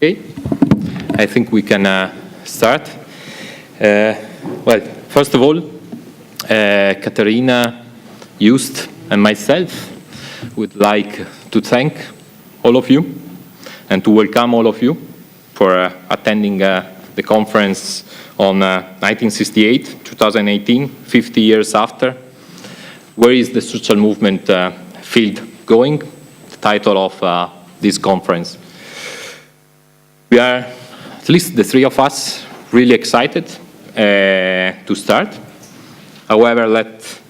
Okay, I think we can start. Well, first of all, Kateřina, Joost, and myself would like to thank all of you and to welcome all of you for attending the conference on 1968, 2018, 50 years after. Where is the social movement field going? The title of this conference. We are, at least the three of us, really excited to start. However, let's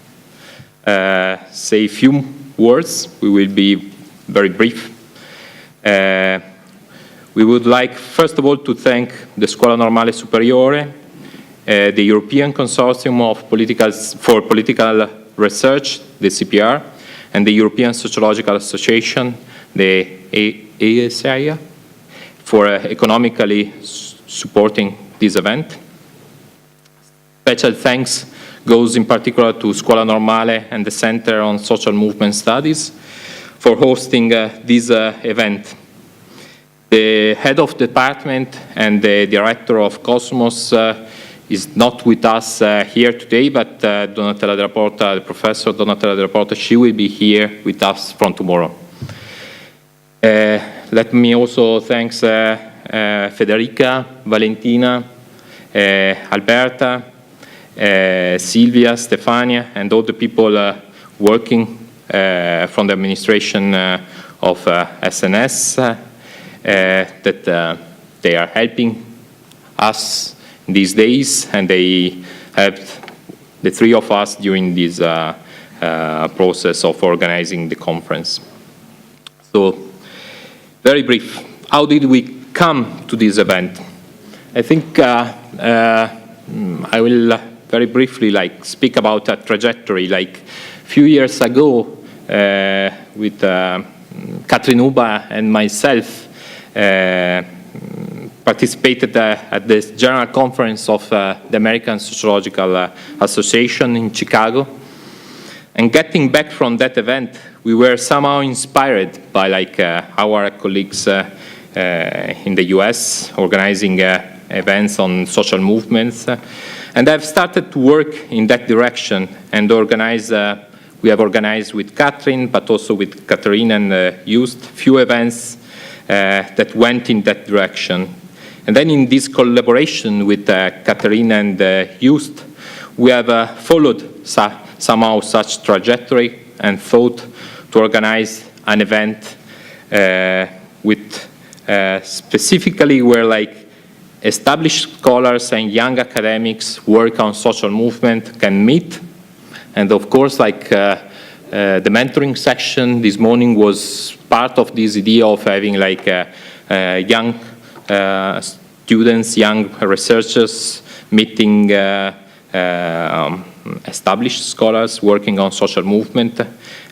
say a few words. We will be very brief. We would like, first of all, to thank the Scuola Normale Superiore, the European Consortium for Political Research, the ECPR, and the European Sociological Association, the ECPR, for economically supporting this event. Special thanks goes in particular to Scuola Normale and the Center on Social Movement Studies for hosting this event. The head of department and the director of Cosmos is not with us here today, but Donatella Della Porta, the professor Donatella Della Porta, she will be here with us from tomorrow. Let me also thank Federica, Valentina, Alberta, Silvia, Stefania, and all the people working from the administration of SNS that they are helping us these days, and they helped the three of us during this process of organizing the conference. So, very brief, how did we come to this event? I think I will very briefly speak about a trajectory. A few years ago, with Katrin Uba and myself, participated at the General Conference of the American Sociological Association in Chicago. And getting back from that event, we were somehow inspired by our colleagues in the US organizing events on social movements. And I've started to work in that direction and we have organized with Katrin, but also with Kateřina and Joost, few events that went in that direction. And then in this collaboration with Kateřina and Joost, we have followed somehow such trajectory and thought to organize an event with specifically where established scholars and young academics work on social movement can meet. And of course, the mentoring section this morning was part of this idea of having young students, young researchers meeting established scholars working on social movement.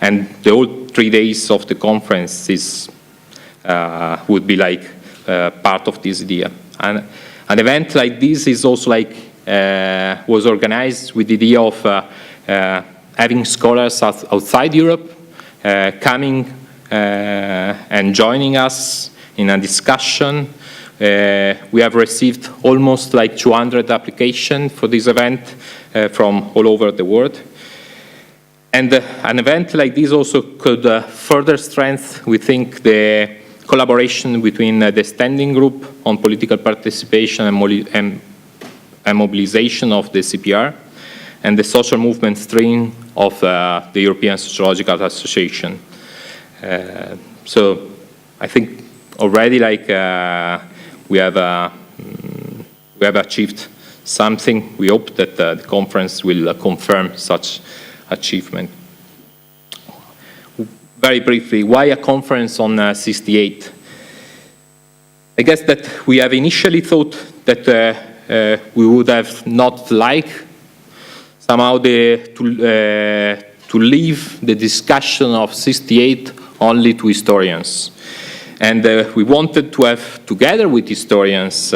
And the whole 3 days of the conference would be part of this idea. And an event like this is also was organized with the idea of having scholars outside Europe coming and joining us in a discussion. We have received almost 200 applications for this event from all over the world. And an event like this also could further strengthen, we think, the collaboration between the standing group on political participation and mobilization of the ECPR and the social movement stream of the European Sociological Association. So I think already we have achieved something. We hope that the conference will confirm such achievement. Very briefly, why a conference on 68? I guess that we have initially thought that we would have not liked somehow to leave the discussion of 68 only to historians. And we wanted to have, together with historians,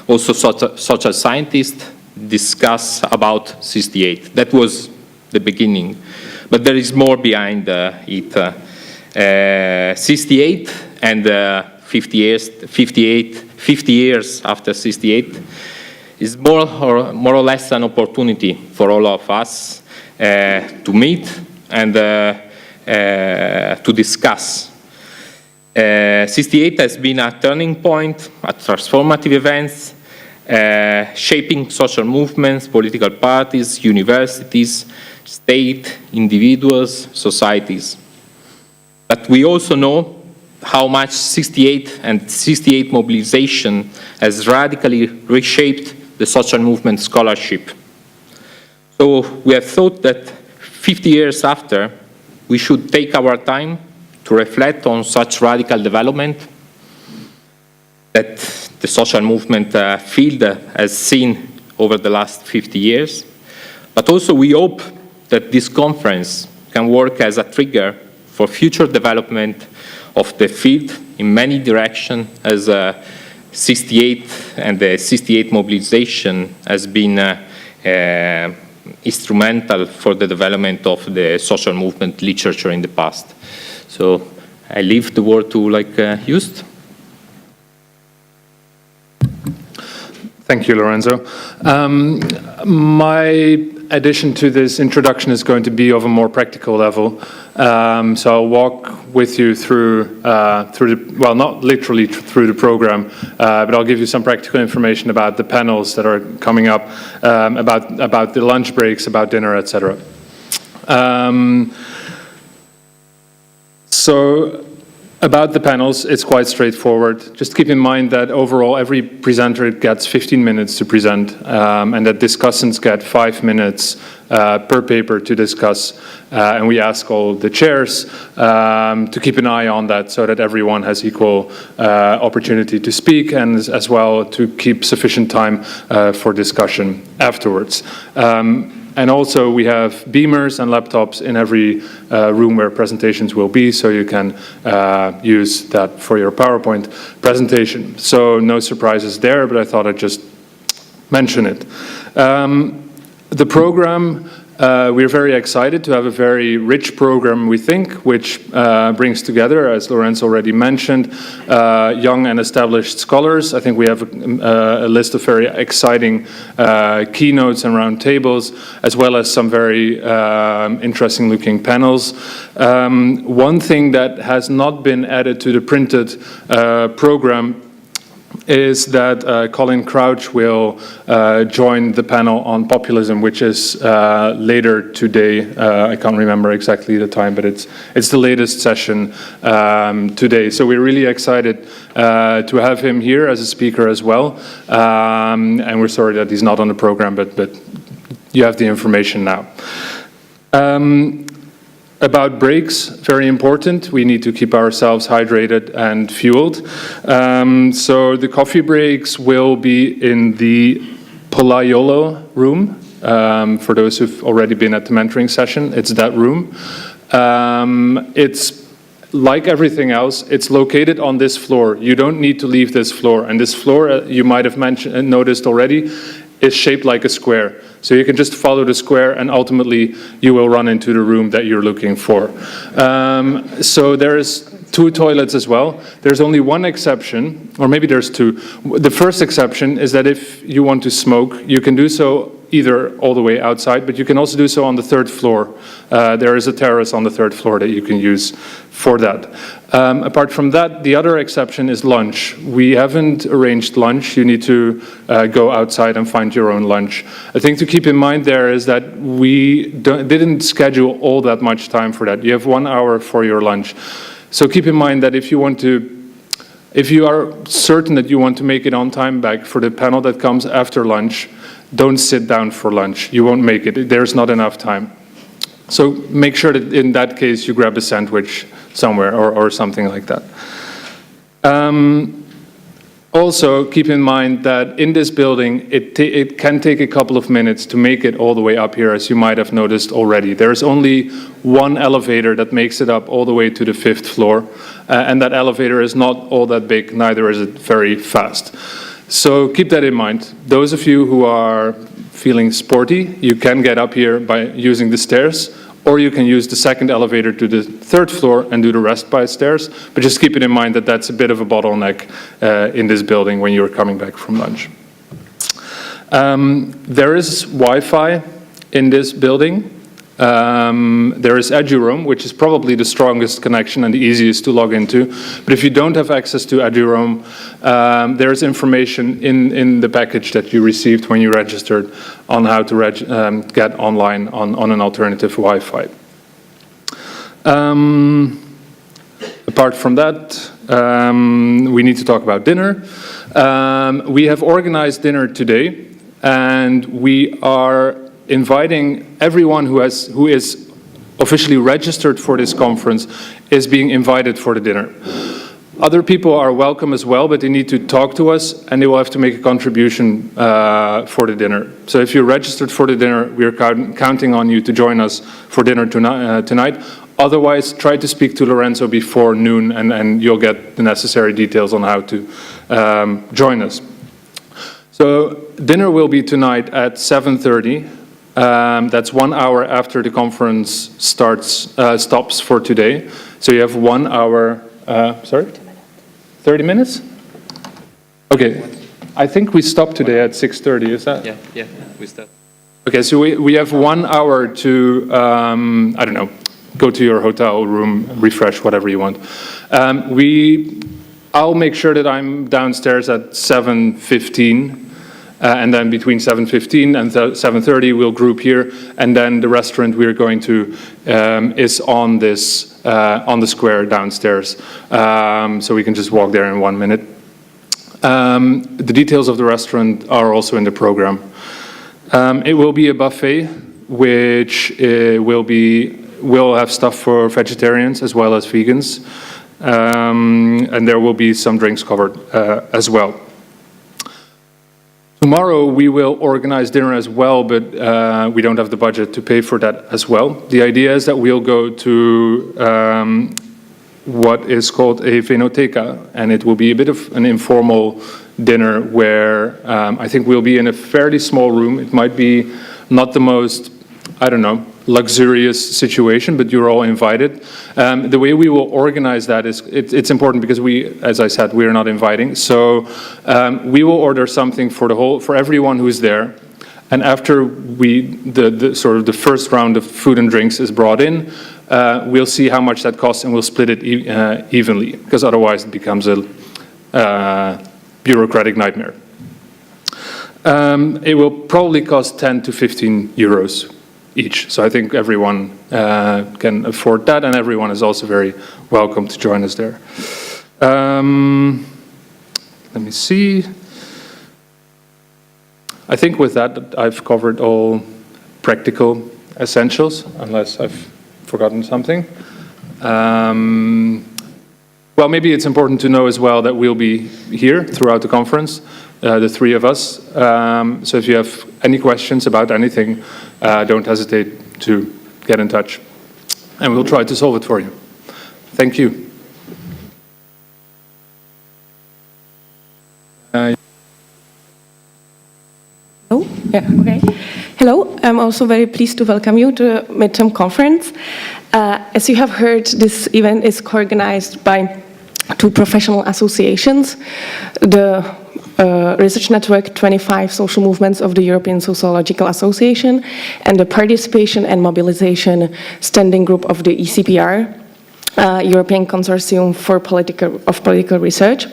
also social scientists, discuss about 68. That was the beginning. But there is more behind it. 68 and 50 years after 68, is more or less an opportunity for all of us to meet and to discuss. 68 has been a turning point, a transformative event, shaping social movements, political parties, universities, state, individuals, societies. But we also know how much 68 and 68 mobilization has radically reshaped the social movement scholarship. So we have thought that 50 years after, we should take our time to reflect on such radical development that the social movement field has seen over the last 50 years. But also we hope that this conference can work as a trigger for future development of the field in many directions, as 68 and the 68 mobilization has been instrumental for the development of the social movement literature in the past. So I leave the word to Joost. Thank you, Lorenzo. My addition to this introduction is going to be of a more practical level. So I'll walk with you through well, not literally through the program, but I'll give you some practical information about the panels that are coming up, about the lunch breaks, about dinner, etc. So about the panels, it's quite straightforward. Just keep in mind that overall every presenter gets 15 minutes to present, and that discussants get 5 minutes per paper to discuss. And we ask all the chairs to keep an eye on that so that everyone has equal opportunity to speak, and as well to keep sufficient time for discussion afterwards. And also we have beamers and laptops in every room where presentations will be, so you can use that for your PowerPoint presentation. So no surprises there, but I thought I'd just mention it. The program, we're very excited to have a very rich program, we think, which brings together, as Lorenzo already mentioned, young and established scholars. I think we have a list of very exciting keynotes and roundtables, as well as some very interesting looking panels. One thing that has not been added to the printed program is that Colin Crouch will join the panel on populism, which is later today. I can't remember exactly the time, but it's the latest session today. So we're really excited to have him here as a speaker as well. And we're sorry that he's not on the program, but you have the information now. About breaks, very important. We need to keep ourselves hydrated and fueled. So the coffee breaks will be in the Polaiolo room. For those who've already been at the mentoring session, it's that room. It's like everything else, it's located on this floor. You don't need to leave this floor. And this floor, you might have noticed already, is shaped like a square. So you can just follow the square and ultimately you will run into the room that you're looking for. So there's 2 toilets as well. There's only one exception, or maybe there's 2. The first exception is that if you want to smoke, you can do so either all the way outside, but you can also do so on the 3rd floor. There is a terrace on the 3rd floor that you can use for that. Apart from that, the other exception is lunch. We haven't arranged lunch. You need to go outside and find your own lunch. A thing to keep in mind there is that we didn't schedule all that much time for that. You have 1 hour for your lunch. So keep in mind that if you are certain that you want to make it on time back for the panel that comes after lunch, don't sit down for lunch. You won't make it. There's not enough time. So make sure that in that case you grab a sandwich somewhere or something like that. Also, keep in mind that in this building, it can take a couple of minutes to make it all the way up here, as you might have noticed already. There's only one elevator that makes it up all the way to the 5th floor, and that elevator is not all that big, neither is it very fast. So keep that in mind. Those of you who are feeling sporty, you can get up here by using the stairs, or you can use the second elevator to the third floor and do the rest by stairs. But just keep it in mind that that's a bit of a bottleneck in this building when you're coming back from lunch. There is Wi-Fi in this building. There is EduRoam, which is probably the strongest connection and the easiest to log into. But if you don't have access to EduRoam, there is information in the package that you received when you registered on how to get online on an alternative Wi-Fi. Apart from that, we need to talk about dinner. We have organized dinner today, and we are inviting everyone who is officially registered for this conference is being invited for the dinner. Other people are welcome as well, but they need to talk to us and they will have to make a contribution for the dinner. So if you're registered for the dinner, we are counting on you to join us for dinner tonight. Otherwise, try to speak to Lorenzo before noon and you'll get the necessary details on how to join us. So dinner will be tonight at 7:30. That's 1 hour after the conference stops for today. So you have 1 hour, sorry? 30 minutes? Okay, I think we stopped today at 6:30, is that? Yeah, we stopped. Okay, so we have 1 hour to, I don't know, go to your hotel room, refresh, whatever you want. I'll make sure that I'm downstairs at 7:15. And then between 7:15 and 7:30, we'll group here. And then the restaurant we're going to is on the square downstairs. So we can just walk there in 1 minute. The details of the restaurant are also in the program. It will be a buffet, which will have stuff for vegetarians as well as vegans. And there will be some drinks covered as well. Tomorrow we will organize dinner as well, but we don't have the budget to pay for that as well. The idea is that we'll go to what is called a venoteca, and it will be a bit of an informal dinner where I think we'll be in a fairly small room. It might be not the most, I don't know, luxurious situation, but you're all invited. The way we will organize that is, it's important because as I said, we are not inviting. So we will order something for everyone who's there. And after the first round of food and drinks is brought in, we'll see how much that costs and we'll split it evenly, because otherwise it becomes a bureaucratic nightmare. It will probably cost 10 to 15 euros each. So I think everyone can afford that, and everyone is also very welcome to join us there. Let me see. I think with that, I've covered all practical essentials, unless I've forgotten something. Well, maybe it's important to know as well that we'll be here throughout the conference, the three of us. So if you have any questions about anything, don't hesitate to get in touch, and we'll try to solve it for you. Thank you. Oh, yeah, okay. Hello, I'm also very pleased to welcome you to the midterm conference. As you have heard, this event is co-organized by two professional associations, the Research Network 25 Social Movements of the European Sociological Association and the Participation and Mobilization Standing Group of the ECPR, European Consortium for Political Research.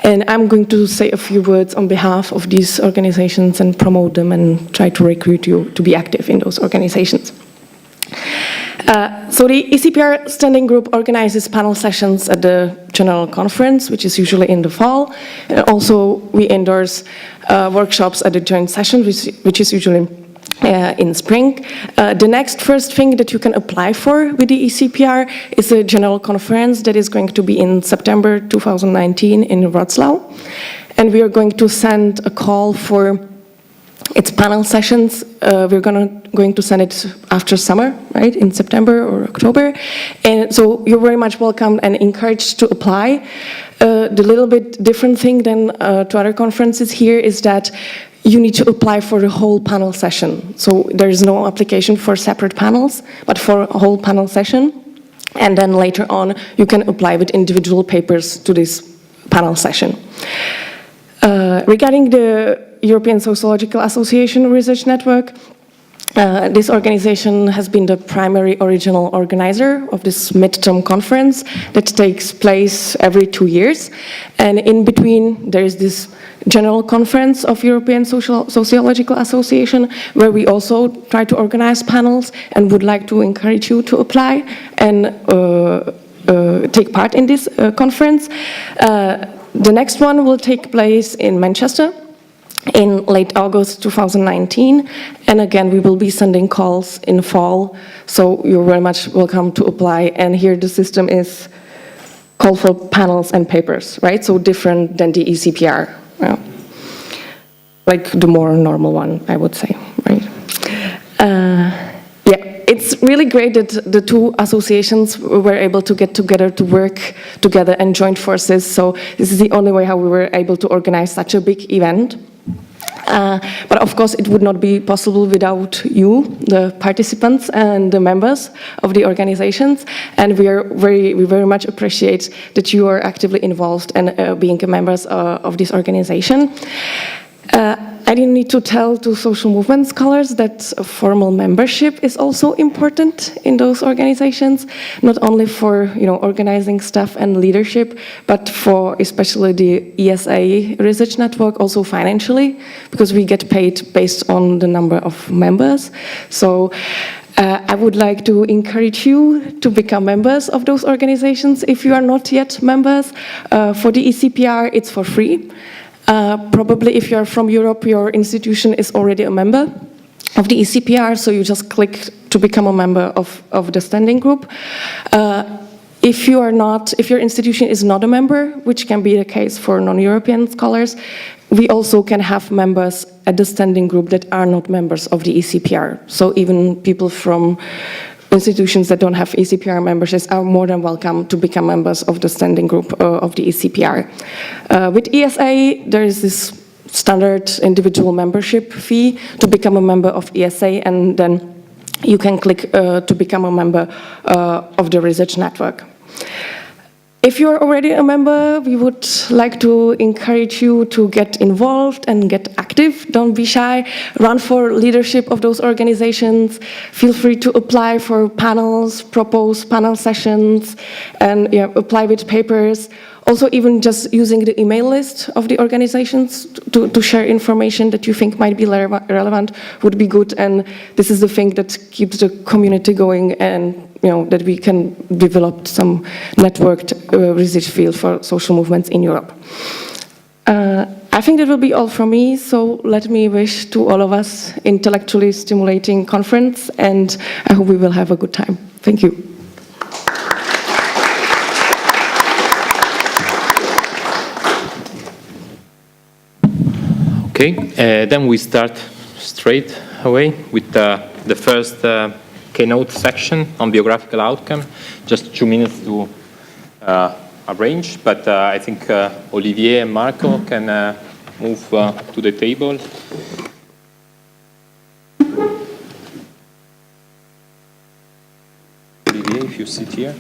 And I'm going to say a few words on behalf of these organizations and promote them and try to recruit you to be active in those organizations. So the ECPR Standing Group organizes panel sessions at the General Conference, which is usually in the fall. And also, we endorse workshops at the joint session, which is usually in spring. The next first thing that you can apply for with the ECPR is a General Conference that is going to be in September 2019 in Wrocław. And we are going to send a call for It's panel sessions. We're going to send it after summer, right, in September or October. And so you're very much welcome and encouraged to apply. The little bit different thing than to other conferences here is that you need to apply for the whole panel session. So there is no application for separate panels, but for a whole panel session. And then later on, you can apply with individual papers to this panel session. Regarding the European Sociological Association Research Network, this organization has been the primary original organizer of this midterm conference that takes place every 2 years. And in between, there is this general conference of European Sociological Association, where we also try to organize panels and would like to encourage you to apply and take part in this conference. The next one will take place in Manchester in late August 2019, and again we will be sending calls in fall, so you're very much welcome to apply. And here the system is call for panels and papers, right? So different than the ECPR, like the more normal one, I would say, right? It's really great that the two associations were able to get together to work together and join forces. So this is the only way how we were able to organize such a big event. But of course, it would not be possible without you, the participants and the members of the organizations. And we very much appreciate that you are actively involved and being members of this organization. I didn't need to tell to social movement scholars that formal membership is also important in those organizations, not only for organizing stuff and leadership, but for especially the ESA research network, also financially, because we get paid based on the number of members. So I would like to encourage you to become members of those organizations if you are not yet members. For the ECPR, it's for free. Probably if you're from Europe, your institution is already a member of the ECPR, so you just click to become a member of the standing group. If your institution is not a member, which can be the case for non-European scholars, we also can have members at the standing group that are not members of the ECPR. So even people from institutions that don't have ECPR memberships are more than welcome to become members of the standing group of the ECPR. With ESA, there is this standard individual membership fee to become a member of ESA, and then you can click to become a member of the research network. If you are already a member, we would like to encourage you to get involved and get active. Don't be shy. Run for leadership of those organizations. Feel free to apply for panels, propose panel sessions, and apply with papers. Also, even just using the email list of the organizations to share information that you think might be relevant would be good. And this is the thing that keeps the community going, and that we can develop some networked research field for social movements in Europe. I think that will be all from me, so let me wish to all of us intellectually stimulating conference, and I hope we will have a good time. Thank you. Okay, then we start straight away with the first keynote section on biographical outcome. Just 2 minutes to arrange, but I think Olivier and Marco can move to the table. Olivier, if you sit here.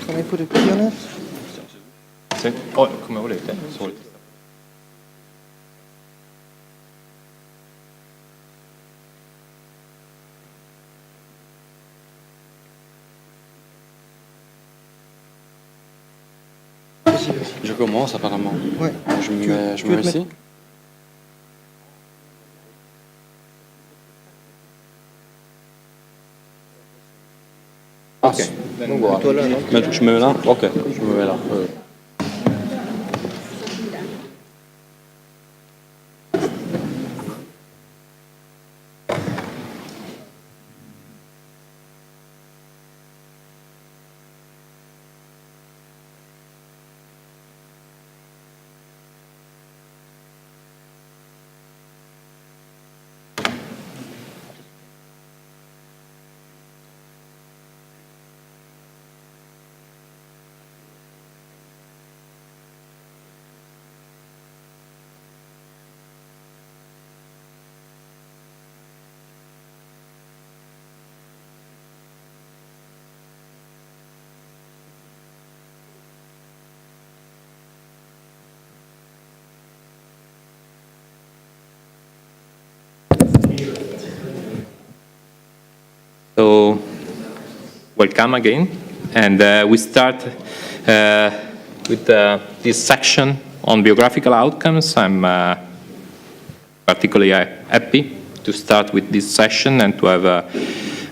Can I put a key on it? Oh, come volete. Sorry. Je commence apparemment. Ouais. Je me mets ici. Ok. Toi là, non? Je me mets là? Ok, je me mets là. welcome again. And we start with this section on biographical outcomes. I'm particularly happy to start with this session and to have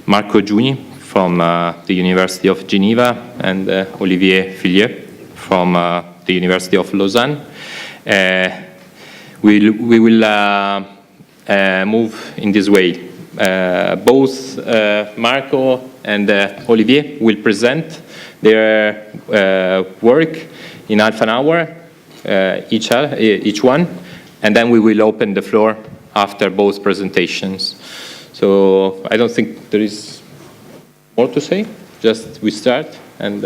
Marco Giugni from the University of Geneva and Olivier Fillier from the University of Lausanne. We will move in this way. Both Marco and Olivier will present their work in half an hour, each one, and then we will open the floor after both presentations. So I don't think there is more to say, just we start and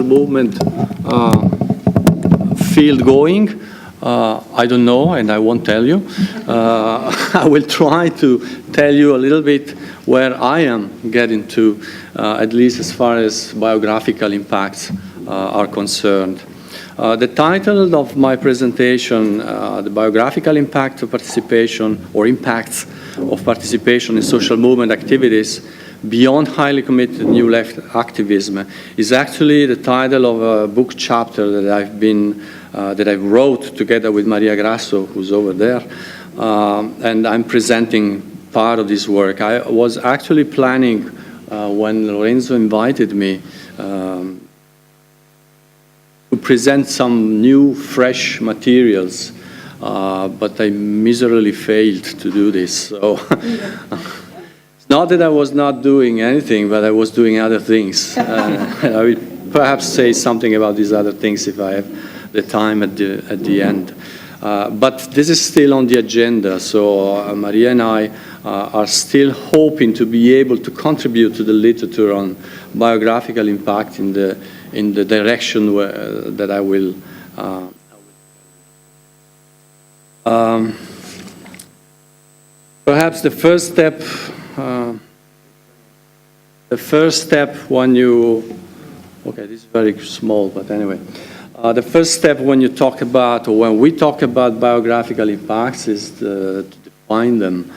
movement field going. I don't know, and I won't tell you. I will try to tell you a little bit where I am getting to, at least as far as biographical impacts are concerned. The title of my presentation, the biographical impact of participation or impacts of participation in social movement activities beyond highly committed New Left activism, is actually the title of a book chapter that I wrote together with Maria Grasso, who's over there, and I'm presenting part of this work. I was actually planning, when Lorenzo invited me, to present some new, fresh materials, but I miserably failed to do this. So. Not that I was not doing anything, but I was doing other things. I will perhaps say something about these other things if I have the time at the end. But this is still on the agenda, so Maria and I are still hoping to be able to contribute to the literature on biographical impact in the direction that I will. Perhaps the first step when you, okay, this is very small, but anyway. The first step when you talk about, or when we talk about biographical impacts is to define them.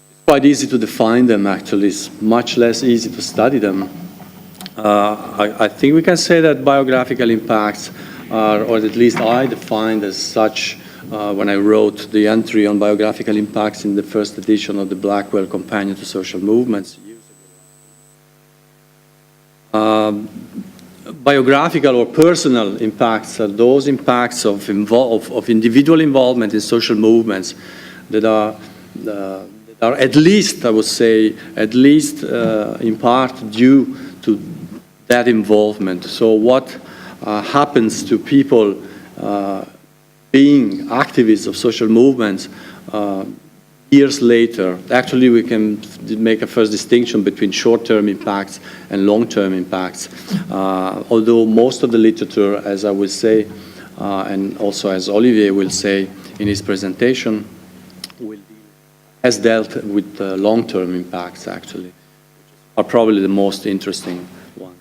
It's quite easy to define them, actually. It's much less easy to study them. I think we can say that biographical impacts are, or at least I defined as such, when I wrote the entry on biographical impacts in the first edition of the Blackwell Companion to Social Movements. Biographical or personal impacts are those impacts of individual involvement in social movements that are at least, I would say, at least in part due to that involvement. So what happens to people being activists of social movements years later. Actually, we can make a first distinction between short-term impacts and long-term impacts. Although most of the literature, as I will say, and also as Olivier will say in his presentation, has dealt with long-term impacts, actually, are probably the most interesting ones.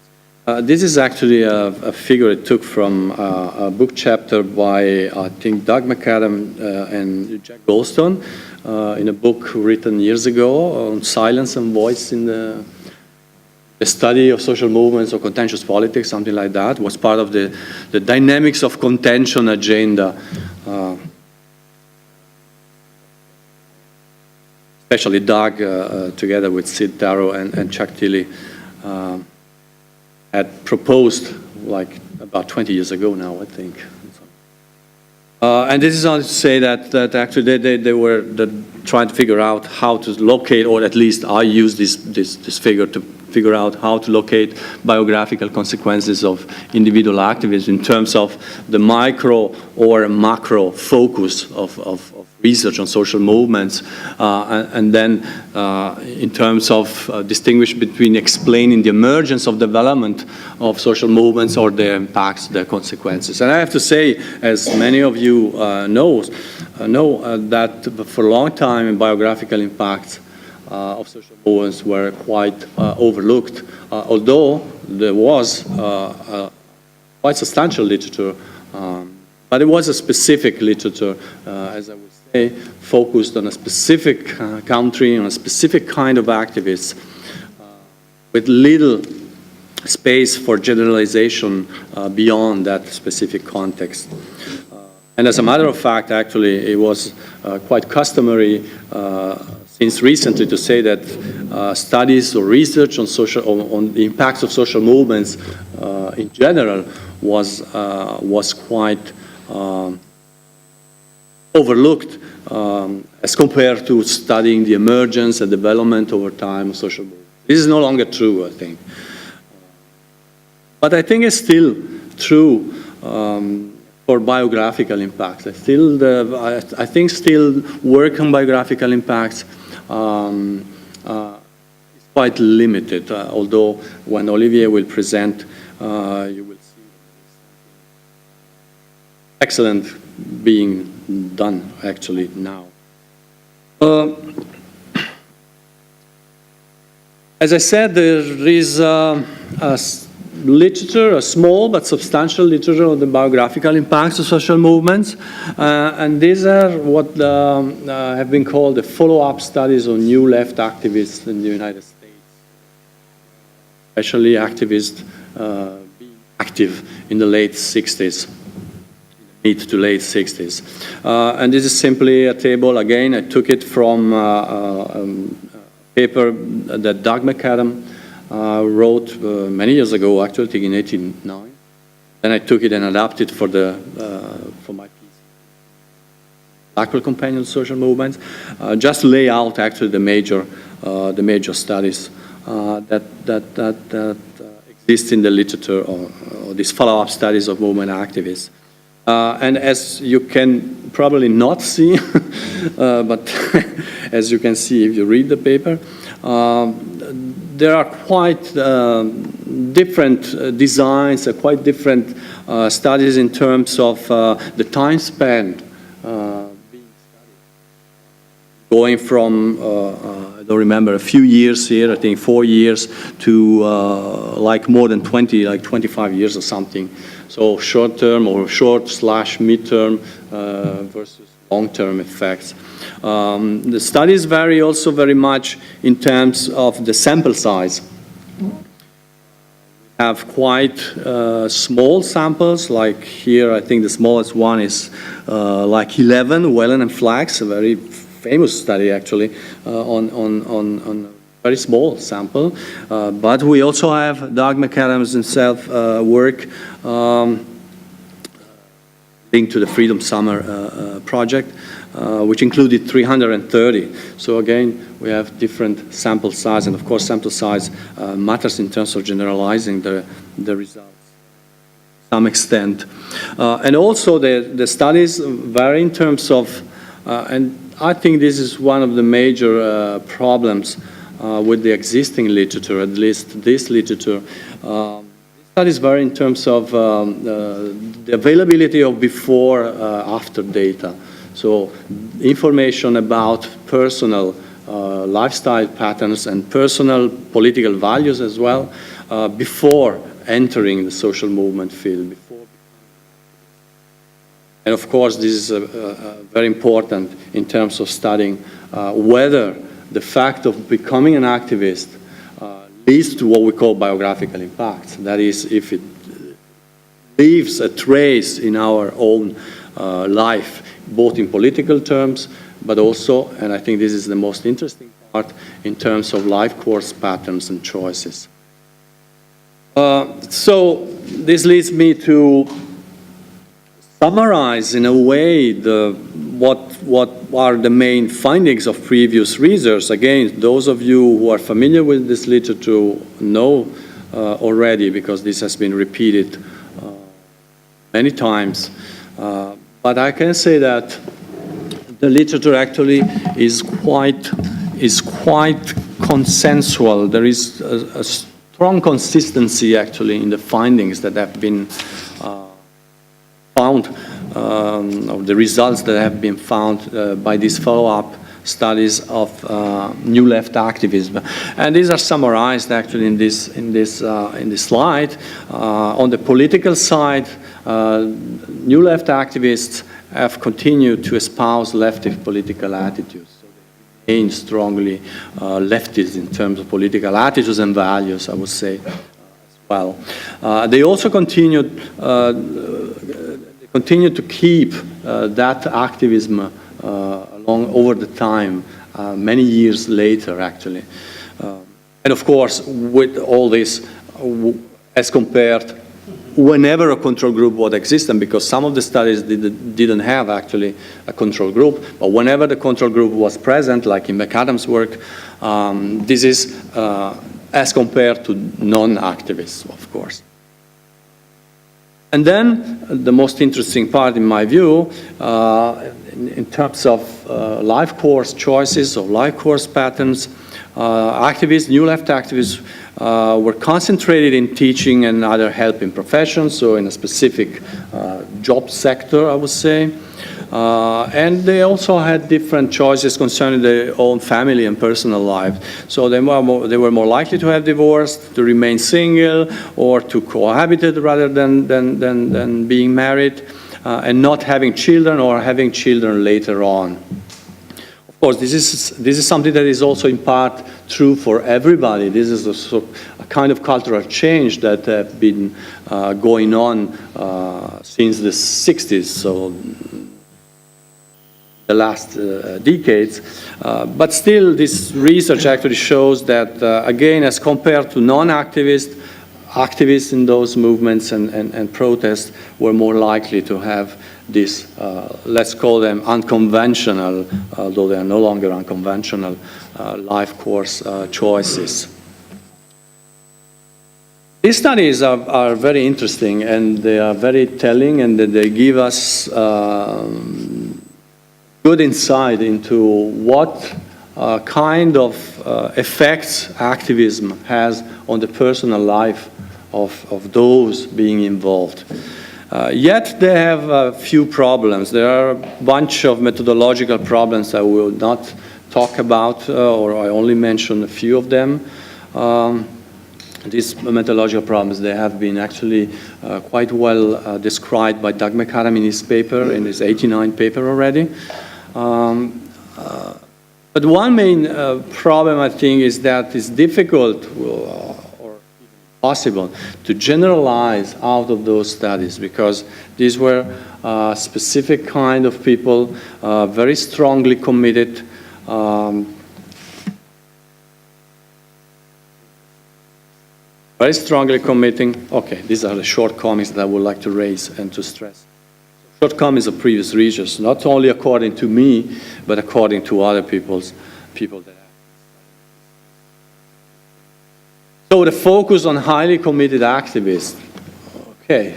This is actually a figure I took from a book chapter by, I think, Doug McAdam and Jack Goldstone in a book written years ago on silence and voice in the study of social movements or contentious politics, something like that. It was part of the dynamics of contention agenda. Especially Doug, together with Sid Darrow and Chuck Tilley, had proposed, like, about 20 years ago now, I think. And this is not to say that actually they were trying to figure out how to locate, or at least I use this figure to figure out how to locate biographical consequences of individual activism in terms of the micro or macro focus of research on social movements, and then in terms of distinguish between explaining the emergence of development of social movements or their impacts, their consequences. And I have to say, as many of you know that for a long time biographical impacts of social movements were quite overlooked, although there was quite substantial literature, but it was a specific literature, as I would say, focused on a specific country, on a specific kind of activists, with little space for generalization beyond that specific context. And as a matter of fact, actually, it was quite customary since recently to say that studies or research on on the impacts of social movements in general was quite overlooked as compared to studying the emergence and development over time of social movements. This is no longer true, I think. But I think it's still true for biographical impacts. I think still work on biographical impacts is quite limited, although when Olivier will present, you will see excellent being done actually now. As I said, there is literature, a small but substantial literature on the biographical impacts of social movements, and these are what have been called the follow-up studies on new left activists in the United States, especially activists being active in the late 60s, mid to late 60s. And this is simply a table, again, I took it from a paper that Doug McAdam wrote many years ago, actually, I think in 1989. Then I took it and adapted for my piece, Blackwell Companion Social Movements, just to lay out actually the major studies that exist in the literature, or these follow-up studies of movement activists. And as you can probably not see, but as you can see if you read the paper, there are quite different designs, quite different studies in terms of the time spent being studied. Going from, I don't remember, a few years here, I think 4 years, to like more than 20, like 25 years or something. So short-term or short/mid-term versus long-term effects. The studies vary also very much in terms of the sample size. We have quite small samples, like here I think the smallest one is like 11, Whelan and Flax, a very famous study actually on a very small sample. But we also have Doug McAdams himself work linked to the Freedom Summer project, which included 330. So again, we have different sample size, and of course sample size matters in terms of generalizing the results to some extent. And also the studies vary in terms of, and I think this is one of the major problems with the existing literature, at least this literature. Studies vary in terms of the availability of before-after data. So information about personal lifestyle patterns and personal political values as well before entering the social movement field. And of course, this is very important in terms of studying whether the fact of becoming an activist leads to what we call biographical impacts. That is, if it leaves a trace in our own life, both in political terms, but also, and I think this is the most interesting part, in terms of life course patterns and choices. So this leads me to summarize in a way what are the main findings of previous research. Again, those of you who are familiar with this literature know already, because this has been repeated many times. But I can say that the literature actually is quite consensual. There is a strong consistency actually in the findings that have been found, of the results that have been found by these follow-up studies of New Left activism. And these are summarized actually in this slide. On the political side, New Left activists have continued to espouse leftist political attitudes. So they remain strongly leftist in terms of political attitudes and values, I would say, as well. They also continued to keep that activism over the time, many years later, actually. And of course, with all this, as compared, whenever a control group would exist, and because some of the studies didn't have actually a control group, but whenever the control group was present, like in McAdams' work, this is as compared to non-activists, of course. And then the most interesting part, in my view, in terms of life course choices or life course patterns, activists, New Left activists, were concentrated in teaching and other helping professions, so in a specific job sector, I would say. And they also had different choices concerning their own family and personal life. So they were more likely to have divorced, to remain single, or to cohabit rather than being married, and not having children or having children later on. Of course, this is something that is also in part true for everybody. This is a kind of cultural change that has been going on since the 60s, so the last decades. But still, this research actually shows that, again, as compared to non-activists, activists in those movements and protests were more likely to have this, let's call them unconventional, although they are no longer unconventional, life course choices. These studies are very interesting, and they are very telling, and they give us good insight into what kind of effects activism has on the personal life of those being involved. Yet they have a few problems. There are a bunch of methodological problems I will not talk about, or I only mention a few of them. These methodological problems, they have been actually quite well described by Doug McAdam in his paper, in his '89 paper already. But one main problem, I think, is that it's difficult or possible to generalize out of those studies, because these were specific kind of people, very strongly committed, very strongly committing. Okay, these are the shortcomings that I would like to raise and to stress. Shortcomings of previous research, not only according to me, but according to other people that have. So the focus on highly committed activists. Okay,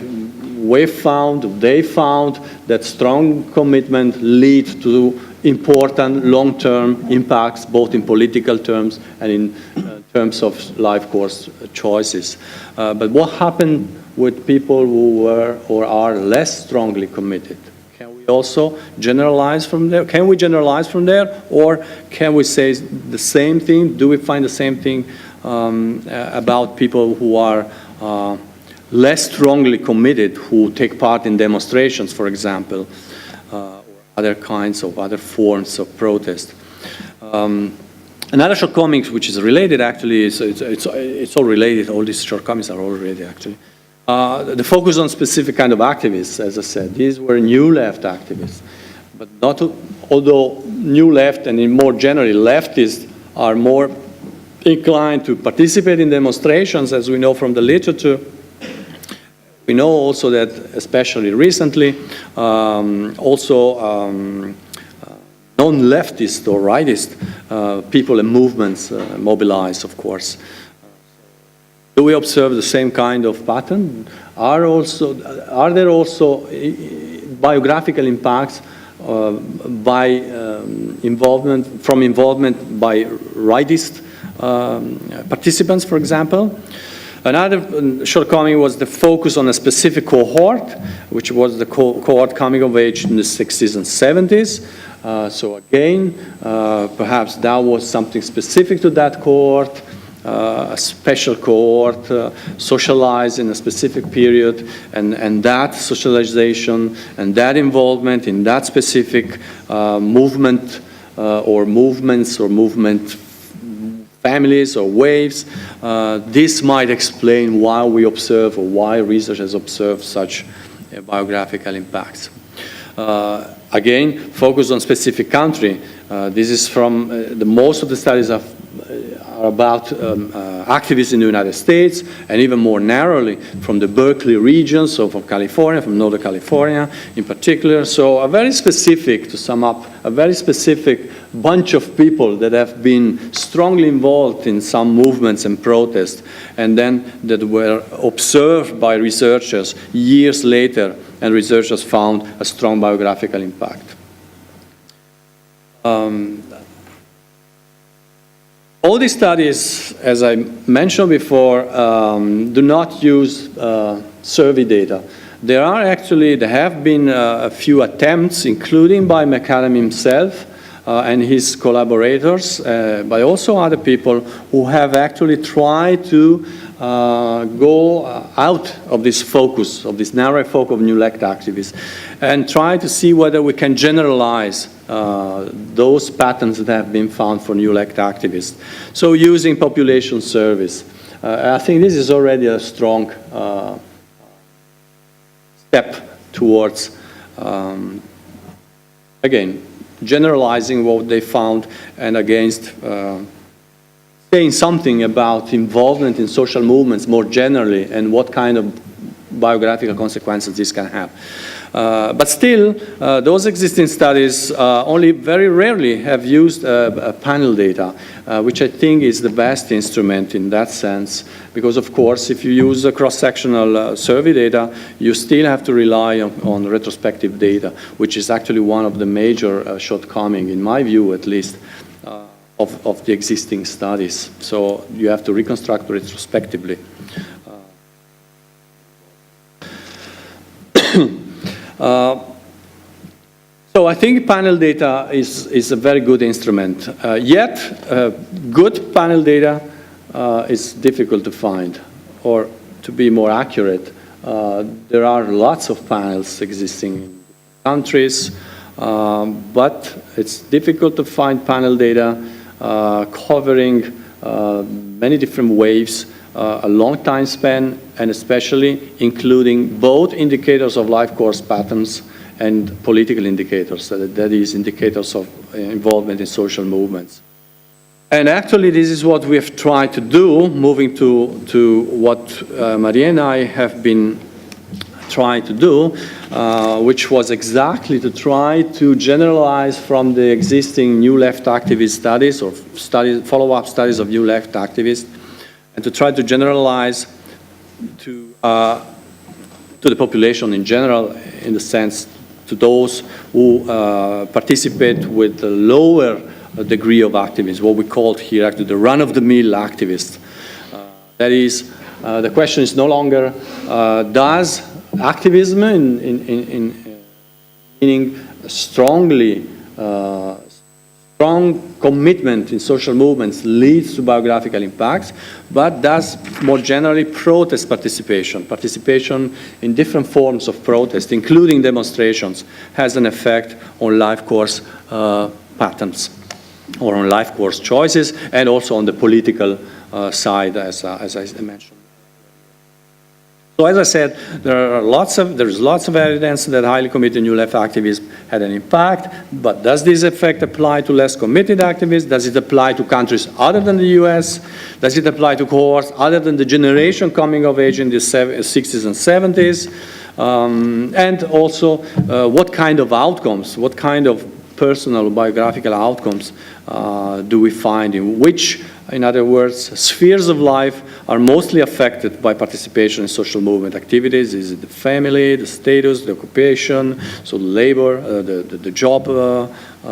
they found that strong commitment leads to important long-term impacts, both in political terms and in terms of life course choices. But what happened with people who were or are less strongly committed? Can we also generalize from there? Can we generalize from there? Or can we say the same thing? Do we find the same thing about people who are less strongly committed, who take part in demonstrations, for example, or other kinds of other forms of protest? Another shortcoming which is related, actually, it's all related. All these shortcomings are all related, actually. The focus on specific kind of activists, as I said, these were New Left activists. But not, although New Left and more generally leftists are more inclined to participate in demonstrations, as we know from the literature. We know also that, especially recently, non-leftist or rightist people and movements mobilize, of course. Do we observe the same kind of pattern? Are there also biographical impacts by involvement by rightist participants, for example? Another shortcoming was the focus on a specific cohort, which was the cohort coming of age in the 60s and 70s. So again, perhaps that was something specific to that cohort, a special cohort, socialized in a specific period, and that socialization and that involvement in that specific movement or movements or movement families or waves, this might explain why we observe or why researchers observe such biographical impacts. Again, focus on specific country. This is from most of the studies are about activists in the United States, and even more narrowly from the Berkeley region, so from California, from Northern California in particular. So a very specific, to sum up, a very specific bunch of people that have been strongly involved in some movements and protests, and then that were observed by researchers years later, and researchers found a strong biographical impact. All these studies, as I mentioned before, do not use survey data. There have been a few attempts, including by McAdam himself and his collaborators, but also other people who have actually tried to go out of this focus, of this narrow focus of New Left activists, and try to see whether we can generalize those patterns that have been found for New Left activists. So using population surveys. I think this is already a strong step towards, again, generalizing what they found and against saying something about involvement in social movements more generally and what kind of biographical consequences this can have. But still, those existing studies only very rarely have used panel data, which I think is the best instrument in that sense, because of course, if you use cross-sectional survey data, you still have to rely on retrospective data, which is actually one of the major shortcomings, in my view at least, of the existing studies. So you have to reconstruct retrospectively. So I think panel data is a very good instrument. Yet, good panel data is difficult to find, or to be more accurate, there are lots of panels existing in countries, but it's difficult to find panel data covering many different waves, a long time span, and especially including both indicators of life course patterns and political indicators, that is, indicators of involvement in social movements. And actually, this is what we have tried to do, moving to what Maria and I have been trying to do, which was exactly to try to generalize from the existing New Left activist studies or follow-up studies of New Left activists, and to try to generalize to the population in general, in the sense to those who participate with a lower degree of activism, what we called here actually the run-of-the-mill activists. That is, the question is no longer does activism, meaning strong commitment in social movements leads to biographical impacts, but does more generally protest participation in different forms of protest, including demonstrations, has an effect on life course patterns, or on life course choices, and also on the political side, as I mentioned. So as I said, there's lots of evidence that highly committed New Left activism had an impact, but does this effect apply to less committed activists? Does it apply to countries other than the US? Does it apply to cohorts other than the generation coming of age in the 60s and 70s? And also, what kind of outcomes, what kind of personal biographical outcomes do we find, in which, in other words, spheres of life are mostly affected by participation in social movement activities? Is it the family, the status, the occupation, so labor, the job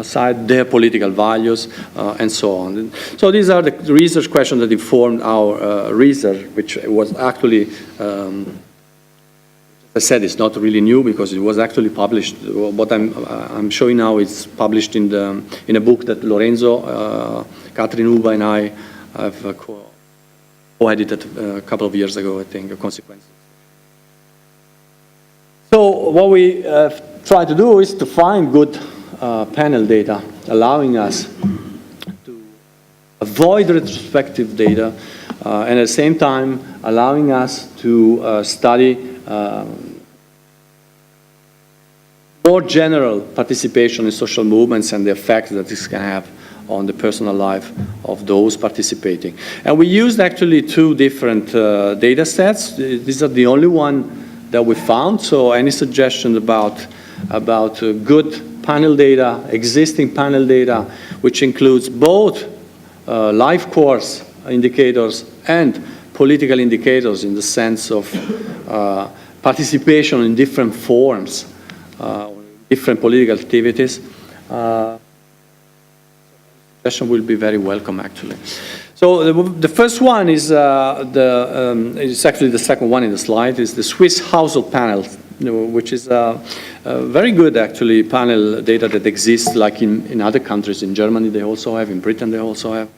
side, their political values, and so on. So these are the research questions that informed our research, which was actually, I said, it's not really new because it was actually published. What I'm showing now is published in a book that Lorenzo, Kateřina, and I have co-edited a couple of years ago, I think, Consequences. So what we try to do is to find good panel data, allowing us to avoid retrospective data, and at the same time allowing us to study more general participation in social movements and the effect that this can have on the personal life of those participating. And we used actually two different data sets. These are the only one that we found, so any suggestion about good panel data, existing panel data, which includes both life course indicators and political indicators in the sense of participation in different forms, different political activities, suggestion will be very welcome, actually. So the first one is it's actually the second one in the slide, is the Swiss household panel, which is a very good, actually, panel data that exists like in other countries. In Germany they also have, in Britain they also have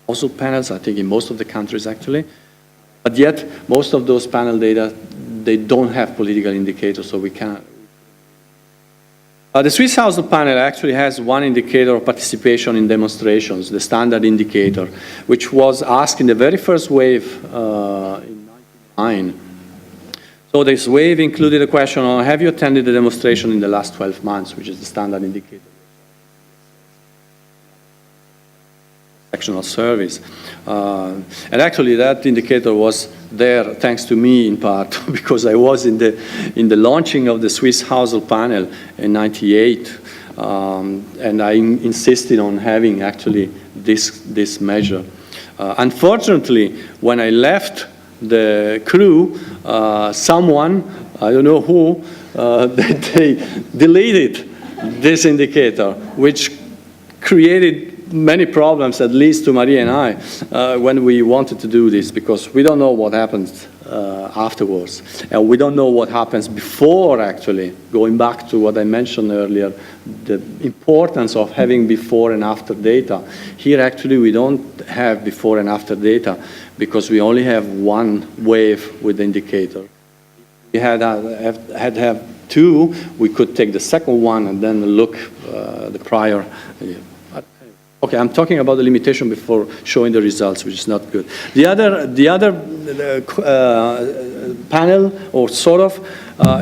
household panels, I think in most of the countries, actually. But yet, most of those panel data, they don't have political indicators, so we cannot. The Swiss household panel actually has one indicator of participation in demonstrations, the standard indicator, which was asked in the very first wave in 1999. So this wave included a question on, have you attended a demonstration in the last 12 months, which is the standard indicator. Sectional service. And actually that indicator was there thanks to me in part because I was in the launching of the Swiss household panel in '98, and I insisted on having actually this measure. Unfortunately, when I left the crew, someone, I don't know who, they deleted this indicator, which created many problems, at least to Maria and I, when we wanted to do this, because we don't know what happens afterwards. And we don't know what happens before, actually. Going back to what I mentioned earlier, the importance of having before and after data. Here, actually, we don't have before and after data because we only have one wave with the indicator. We had to have two. We could take the second one and then look the prior. Okay, I'm talking about the limitation before showing the results, which is not good. The other panel, or sort of,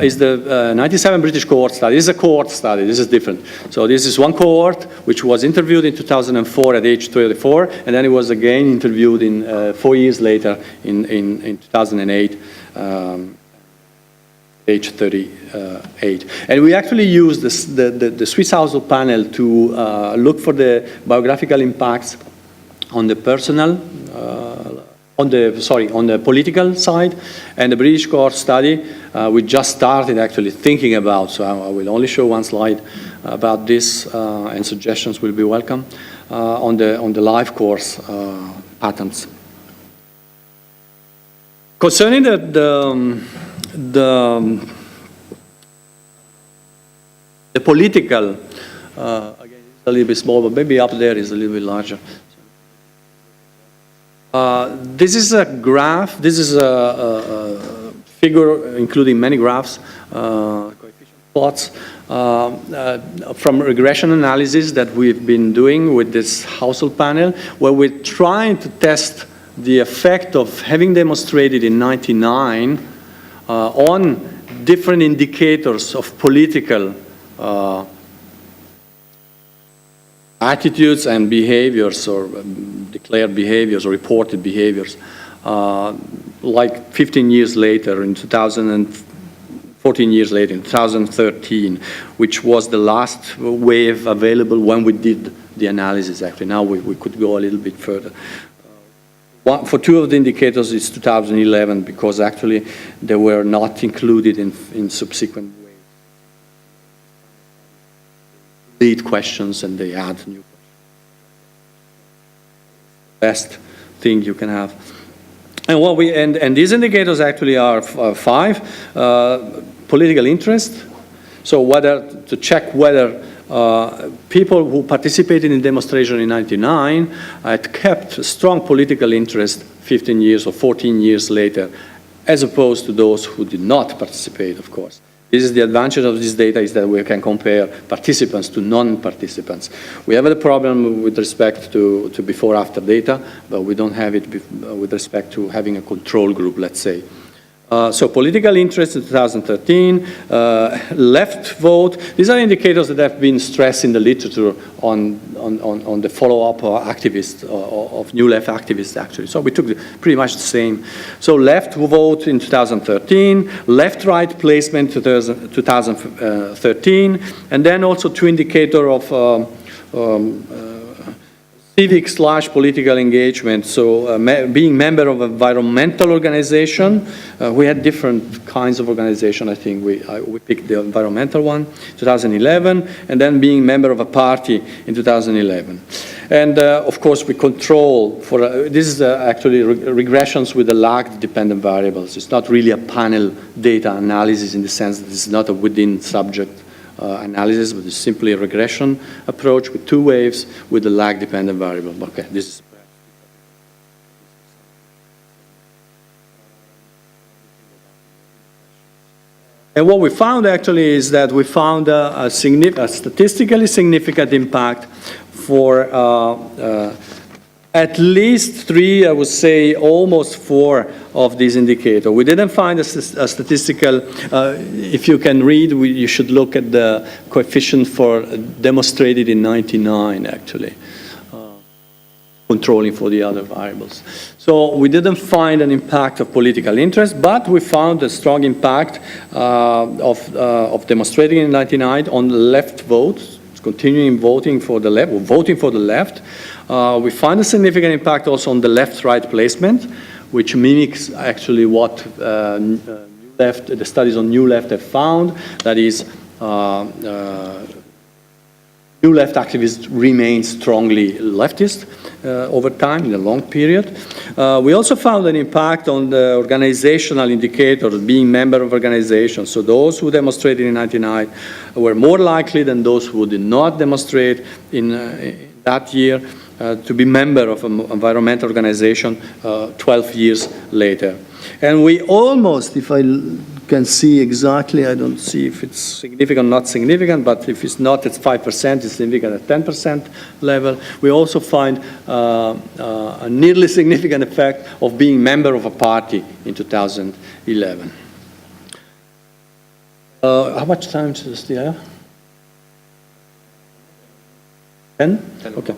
is the 97 British cohort study. This is a cohort study. This is different. So this is one cohort which was interviewed in 2004 at age 34, and then it was again interviewed in 4 years later in 2008. Age 38. And we actually used the Swiss household panel to look for the biographical impacts on the personal, on the political side, and the British cohort study we just started actually thinking about, so I will only show one slide about this, and suggestions will be welcome, on the life course patterns. Concerning the political, again, it's a little bit small, but maybe up there is a little bit larger. This is a graph. This is a figure including many graphs, coefficient plots, from regression analysis that we've been doing with this household panel, where we're trying to test the effect of having demonstrated in '99 on different indicators of political attitudes and behaviors, or declared behaviors or reported behaviors, like 15 years later in 2004 14 years later, in 2013, which was the last wave available when we did the analysis, actually. Now we could go a little bit further. For two of the indicators, it's 2011, because actually they were not included in subsequent waves. Lead questions, and they add new questions. Best thing you can have. And what and these indicators actually are five. Political interest. So to check whether people who participated in demonstration in 1999 had kept a strong political interest 15 years or 14 years later, as opposed to those who did not participate, of course. This is the advantage of this data, is that we can compare participants to non-participants. We have the problem with respect to before-after data, but we don't have it with respect to having a control group, let's say. So political interest in 2013, left vote. These are indicators that have been stressed in the literature on the follow-up activists, of new left activists, actually. So we took pretty much the same. So left vote in 2013, left-right placement 2013, and then also two indicators of civic/political engagement, so being member of an environmental organization. We had different kinds of organization, I think. We picked the environmental one, 2011, and then being member of a party in 2011. And of course, we control for, this is actually regressions with the lagged dependent variables. It's not really a panel data analysis in the sense that it's not a within subject analysis, but it's simply a regression approach with two waves with the lag dependent variable. Okay, this is. And what we found actually is that we found a statistically significant impact for at least three, I would say almost four of these indicators. We didn't find a statistical, if you can read, you should look at the coefficient for demonstrated in 99 actually, controlling for the other variables. So we didn't find an impact of political interest, but we found a strong impact of demonstrating in 99 on the left vote, continuing voting for the left, or voting for the left. We find a significant impact also on the left-right placement, which mimics actually what the studies on New Left have found. That is, New Left activists remain strongly leftist over time in a long period. We also found an impact on the organizational indicators, being member of organizations. So those who demonstrated in 99 were more likely than those who did not demonstrate in that year to be member of an environmental organization 12 years later. And we almost, if I can see exactly, I don't see if it's significant or not significant, but if it's not, it's 5%, it's significant at 10% level. We also find a nearly significant effect of being member of a party in 2011. How much time do you still have? 10? Okay.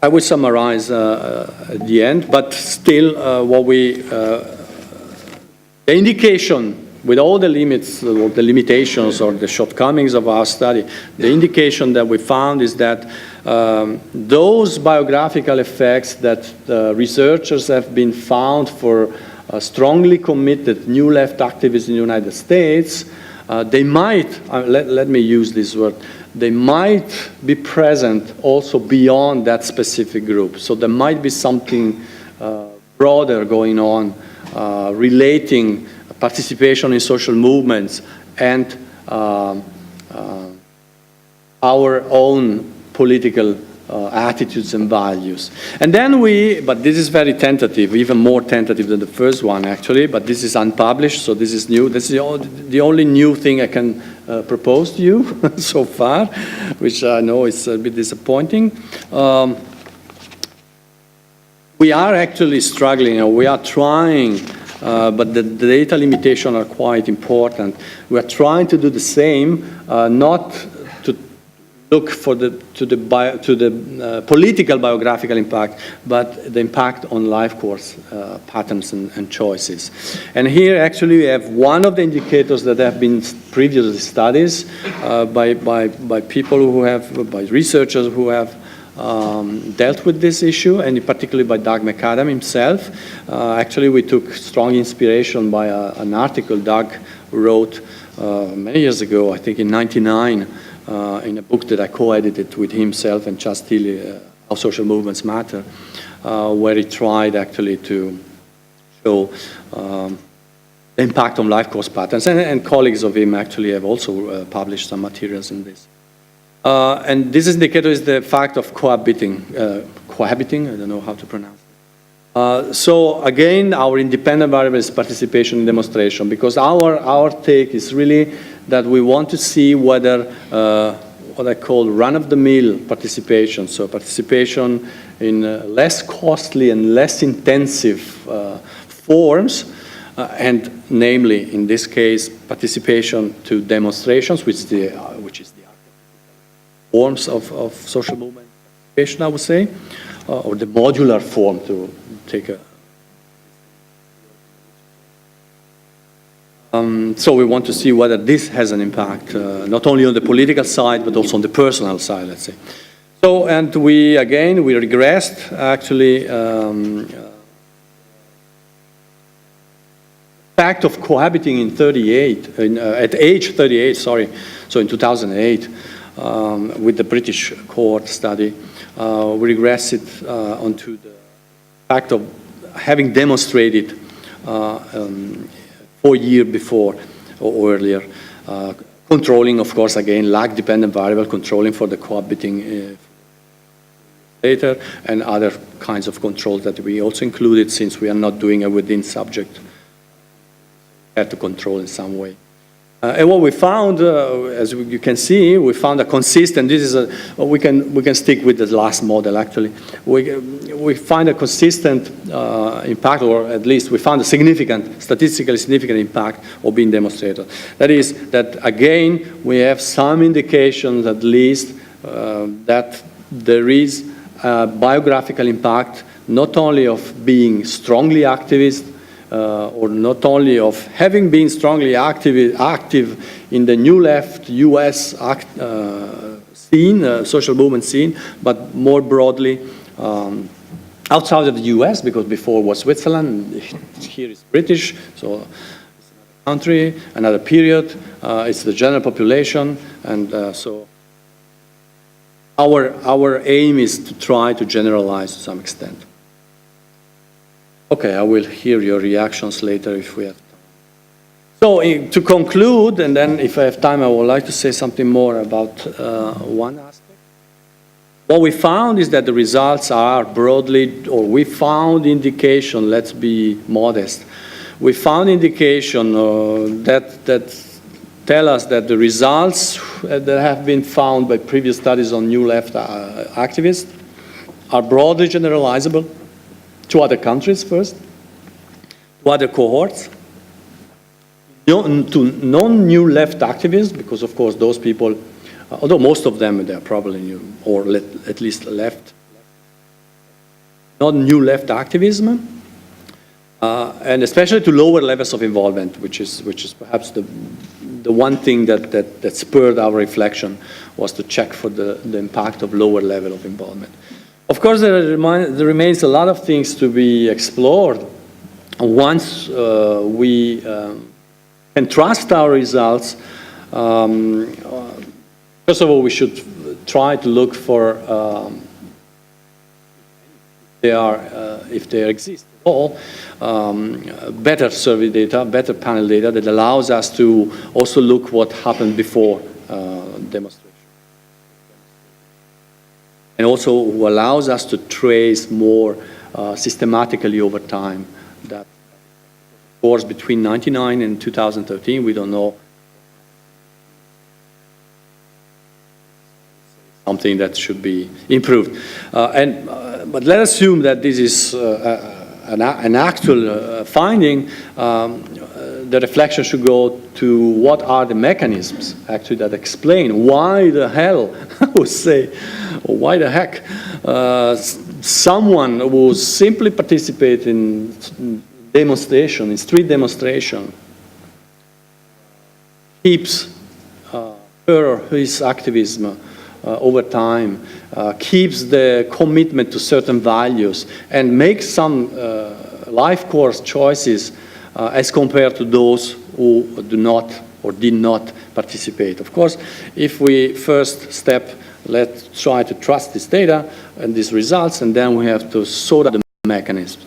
I will summarize at the end, but still what we, the indication with all the limits, or the limitations or the shortcomings of our study, the indication that we found is that those biographical effects that researchers have been found for strongly committed New Left activists in the United States, they might, let me use this word, they might be present also beyond that specific group. So there might be something broader going on relating participation in social movements and our own political attitudes and values. And then but this is very tentative, even more tentative than the first one actually, but this is unpublished, so this is new. This is the only new thing I can propose to you so far, which I know is a bit disappointing. We are actually struggling, or we are trying, but the data limitations are quite important. We are trying to do the same, not to look for to the political biographical impact, but the impact on life course patterns and choices. And here actually we have one of the indicators that have been previously studied by people who have, by researchers who have dealt with this issue, and particularly by Doug McAdam himself. Actually, we took strong inspiration by an article Doug wrote many years ago, I think in '99, in a book that I co-edited with himself and Chas Tilly, How Social Movements Matter, where he tried actually to show the impact on life course patterns, and colleagues of him actually have also published some materials in this. And this indicator is the fact of cohabiting, I don't know how to pronounce it. So again, our independent variable is participation in demonstration, because our take is really that we want to see whether what I call run-of-the-mill participation, so participation in less costly and less intensive forms, and namely, in this case, participation to demonstrations, which is the forms of social movement participation, I would say, or the modular form, to take a... So we want to see whether this has an impact, not only on the political side, but also on the personal side, let's say. So, and we regressed, actually, fact of cohabiting in at age 38, sorry, so in 2008, with the British cohort study, we regressed onto the fact of having demonstrated 4 years before or earlier, controlling, of course, again, lag-dependent variable, controlling for the cohabiting later, and other kinds of controls that we also included, since we are not doing a within subject, had to control in some way. And what we found, as you can see, we found a consistent, this is we can stick with the last model actually. We find a consistent impact, or at least we found a significant, statistically significant impact of being demonstrated. That is, that again, we have some indications at least that there is a biographical impact, not only of being strongly activist, or not only of having been strongly active in the New Left US scene, social movement scene, but more broadly outside of the US, because before was Switzerland, here is British, so it's another country, another period, it's the general population, and so our aim is to try to generalize to some extent. Okay, I will hear your reactions later if we have time. So to conclude, and then if I have time, I would like to say something more about one aspect. What we found is that the results are broadly, or we found indication, let's be modest, we found indication that tell us that the results that have been found by previous studies on New Left activists are broadly generalizable to other countries first, to other cohorts, to non-New Left activists, because of course those people, although most of them, they're probably new, or at least left, not New Left activism, and especially to lower levels of involvement, which is perhaps the one thing that spurred our reflection, was to check for the impact of lower level of involvement. Of course, there remains a lot of things to be explored. Once we can trust our results, first of all, we should try to look for if they exist at all, better survey data, better panel data that allows us to also look what happened before demonstration. And also who allows us to trace more systematically over time. That, of course, between 1999 and 2013, we don't know. Something that should be improved. But let's assume that this is an actual finding, the reflection should go to what are the mechanisms actually that explain why the hell, I would say, or why the heck, someone who simply participates in demonstration, in street demonstration, keeps her or his activism over time, keeps the commitment to certain values, and makes some life course choices as compared to those who do not or did not participate. Of course, if we first step, let's try to trust this data and these results, and then we have to sort out the mechanisms.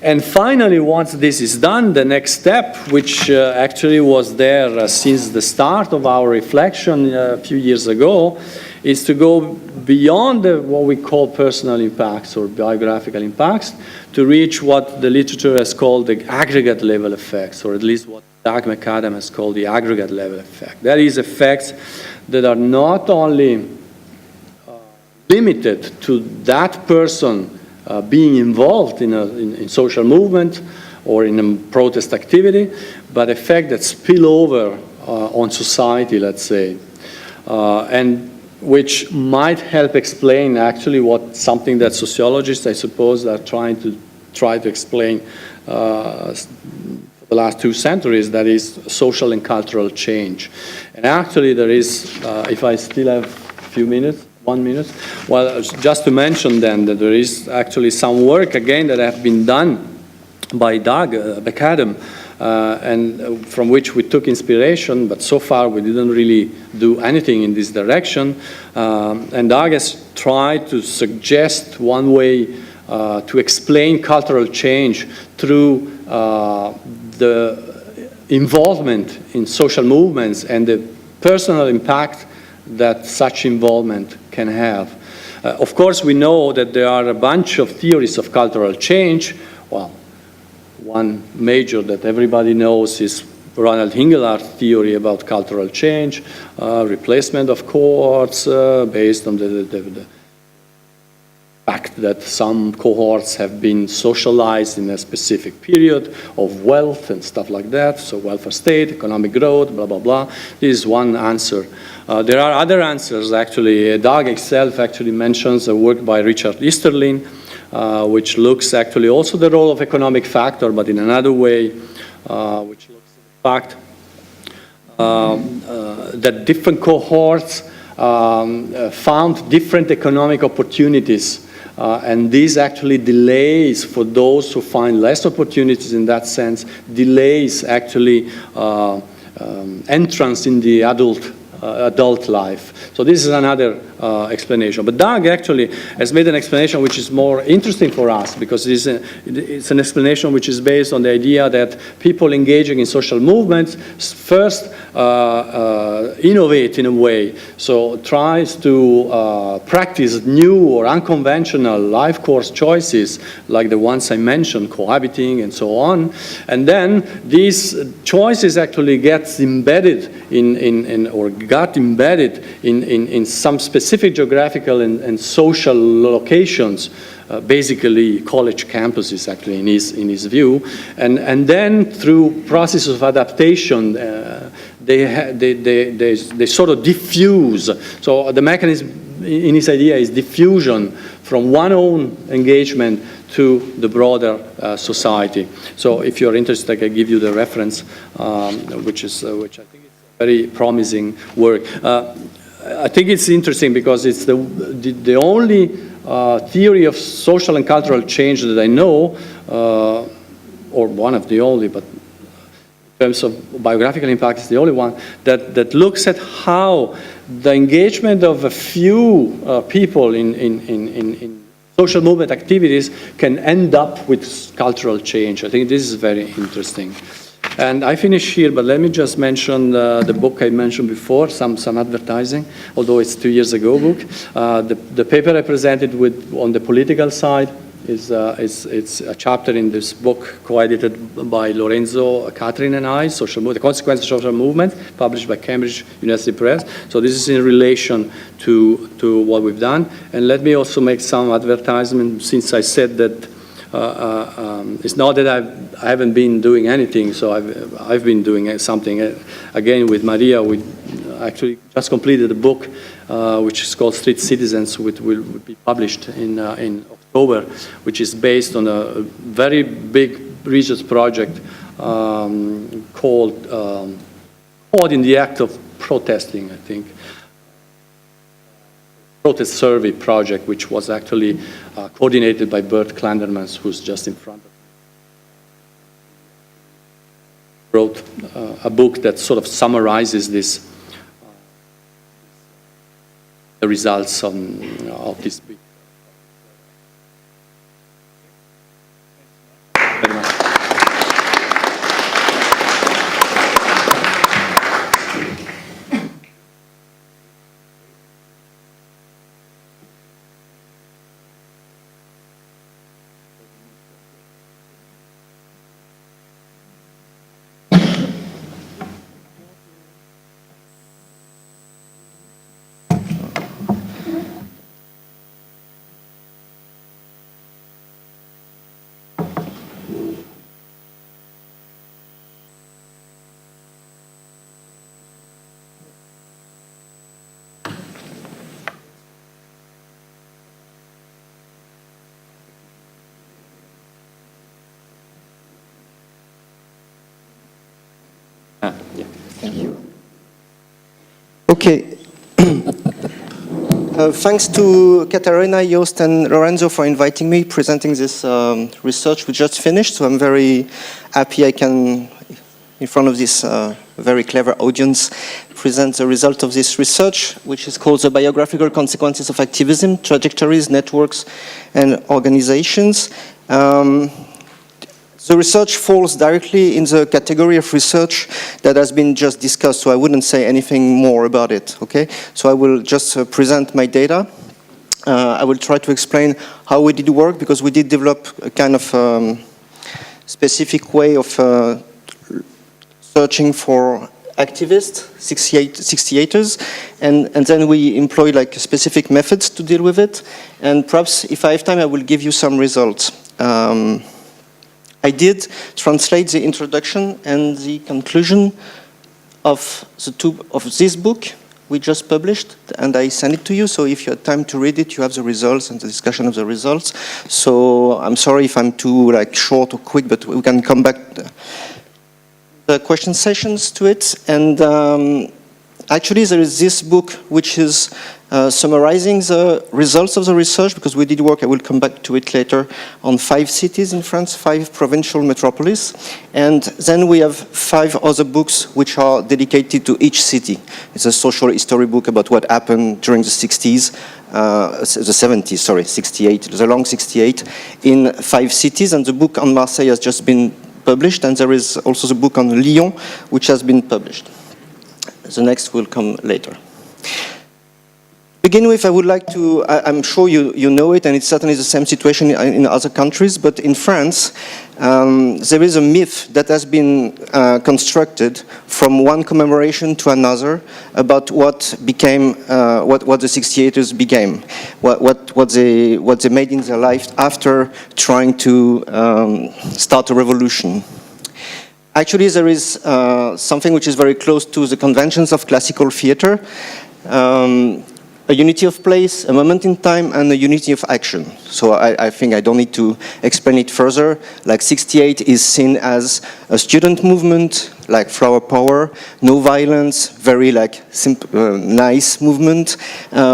And finally, once this is done, the next step, which actually was there since the start of our reflection a few years ago, is to go beyond what we call personal impacts or biographical impacts to reach what the literature has called the aggregate level effects, or at least what Doug McAdam has called the aggregate level effect. That is effects that are not only limited to that person being involved in social movement or in a protest activity, but effects that spill over on society, let's say, and which might help explain actually what something that sociologists, I suppose, are trying to explain for the last 2 centuries, that is social and cultural change. And actually there is, if I still have a few minutes, 1 minute, well, just to mention then that there is actually some work again that have been done by Doug McAdam, and from which we took inspiration, but so far we didn't really do anything in this direction. And Doug has tried to suggest one way to explain cultural change through the involvement in social movements and the personal impact that such involvement can have. Of course, we know that there are a bunch of theories of cultural change. Well, one major that everybody knows is Ronald Hingelard's theory about cultural change, replacement of cohorts based on the fact that some cohorts have been socialized in a specific period of wealth and stuff like that, so welfare state, economic growth, blah, blah, blah. This is one answer. There are other answers, actually. Doug himself actually mentions a work by Richard Easterlin, which looks actually also the role of economic factor, but in another way, which looks at the fact that different cohorts found different economic opportunities, and this actually delays, for those who find less opportunities in that sense, delays actually entrance in the adult life. So this is another explanation. But Doug actually has made an explanation which is more interesting for us, because it's an explanation which is based on the idea that people engaging in social movements first innovate in a way, so tries to practice new or unconventional life course choices like the ones I mentioned, cohabiting and so on, and then these choices actually gets embedded or got embedded in some specific geographical and social locations, basically college campuses actually in his view, and then through process of adaptation they sort of diffuse. So the mechanism in his idea is diffusion from one own engagement to the broader society. So if you're interested, I can give you the reference, which I think is very promising work. I think it's interesting because it's the only theory of social and cultural change that I know, or one of the only, but in terms of biographical impact, it's the only one that looks at how the engagement of a few people in social movement activities can end up with cultural change. I think this is very interesting. And I finish here, but let me just mention the book I mentioned before, some advertising, although it's 2 years ago book. The paper I presented on the political side it's a chapter in this book co-edited by Lorenzo, Kateřina and I, The Consequences of Social Movement, published by Cambridge University Press. So this is in relation to what we've done. And let me also make some advertisement, since I said that It's not that I haven't been doing anything, so I've been doing something. Again, with Maria, we actually just completed a book which is called Street Citizens, which will be published in October, which is based on a very big research project called Caught in the Act of Protesting, I think. Protest survey project, which was actually coordinated by Bert Klandermans, who's just in front of me. Wrote a book that sort of summarizes this, the results of this big. Very much. Yeah. Thank you. Okay. Thanks to Kateřina, Joost, and Lorenzo for inviting me, presenting this research we just finished. So I'm very happy I can, in front of this very clever audience, present the result of this research, which is called The Biographical Consequences of Activism, Trajectories, Networks, and Organizations. The research falls directly in the category of research that has been just discussed, so I wouldn't say anything more about it, okay? So I will just present my data. I will try to explain how we did work, because we did develop a kind of specific way of searching for activists, 68ers, and then we employ like specific methods to deal with it. And perhaps if I have time, I will give you some results. I did translate the introduction and the conclusion of this book we just published, and I sent it to you. So if you had time to read it, you have the results and the discussion of the results. So I'm sorry if I'm too like short or quick, but we can come back to the question sessions to it. And actually, there is this book which is summarizing the results of the research, because we did work, I will come back to it later, on 5 cities in France, 5 provincial metropolis. And then we have 5 other books which are dedicated to each city. It's a social history book about what happened during the 60s, the 70s, sorry, 68, the long 68, in 5 cities. And the book on Marseille has just been published, and there is also the book on Lyon, which has been published. The next will come later. To begin with, I would like to, I'm sure you know it, and it's certainly the same situation in other countries, but in France, there is a myth that has been constructed from one commemoration to another about what became, what the 68ers became, what they made in their life after trying to start a revolution. Actually, there is something which is very close to the conventions of classical theater, a unity of place, a moment in time, and a unity of action. So I think I don't need to explain it further. Like 68 is seen as a student movement, like flower power, no violence, very like nice movement,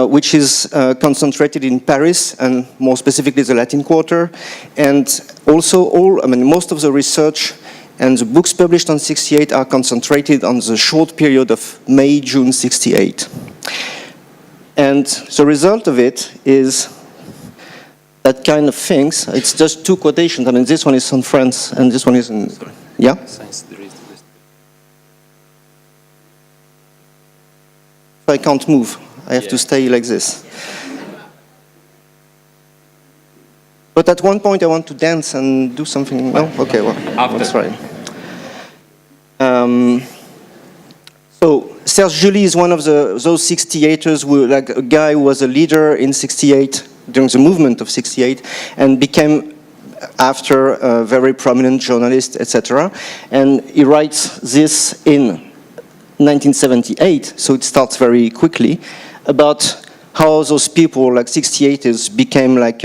which is concentrated in Paris, and more specifically the Latin Quarter. And also most of the research and the books published on 68 are concentrated on the short period of May, June 68. And the result of it is that kind of things. It's just 2 quotations. I mean, this one is on France, and this one is in, yeah? I can't move. I have to stay like this. But at one point I want to dance and do something. No? Okay, well, that's right. So Serge Julie is one of those 68ers, like a guy who was a leader in 68 during the movement of 68, and became after a very prominent journalist, etc. And he writes this in 1978, so it starts very quickly, about how those people, like 68ers, became like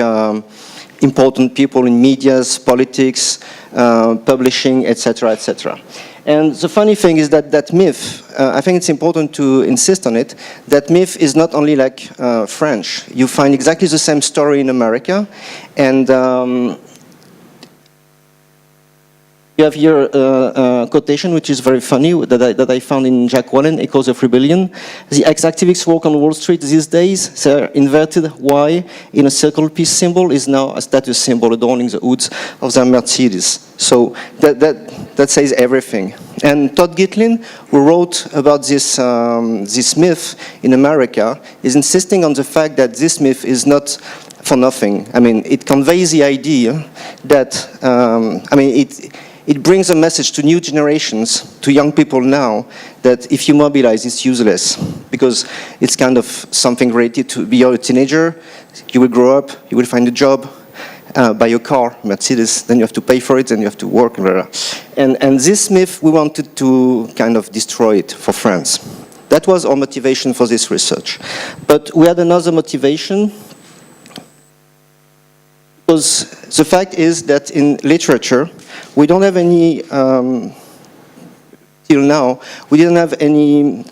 important people in medias, politics, publishing, etc., etc. And the funny thing is that that myth, I think it's important to insist on it, that myth is not only like French. You find exactly the same story in America, and you have here a quotation which is very funny that I found in Jack Wallen, Echoes of Rebellion. The ex-activists work on Wall Street these days. Their inverted Y in a circle piece symbol is now a status symbol adorning the hoods of their Mercedes. So that says everything. And Todd Gitlin, who wrote about this, this myth in America, is insisting on the fact that this myth is not for nothing. I mean, it conveys the idea that, it brings a message to new generations, to young people now, that if you mobilize, it's useless. Because it's kind of something related to be a teenager, you will grow up, you will find a job, buy a car, Mercedes, then you have to pay for it, then you have to work, blah, blah. And this myth, we wanted to kind of destroy it for France. That was our motivation for this research. But we had another motivation, because the fact is that in literature, we don't have any, till now, we didn't have any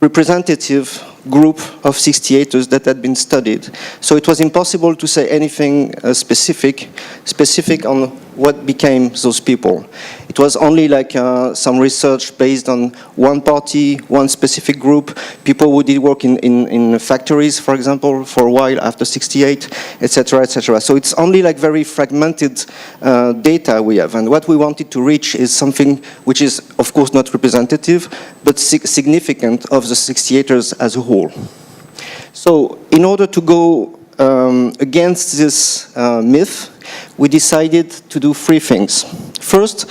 representative group of 68ers that had been studied. So it was impossible to say anything specific on what became those people. It was only like some research based on one party, one specific group, people who did work in factories, for example, for a while after 68, etc., etc. So it's only like very fragmented data we have. And what we wanted to reach is something which is, of course, not representative, but significant of the 68ers as a whole. So in order to go against this myth, we decided to do three things. First,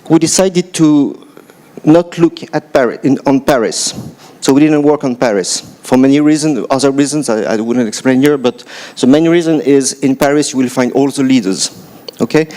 we decided to not look at Paris, on Paris. So we didn't work on Paris for many reasons, other reasons I wouldn't explain here, but the main reason is in Paris you will find all the leaders, okay?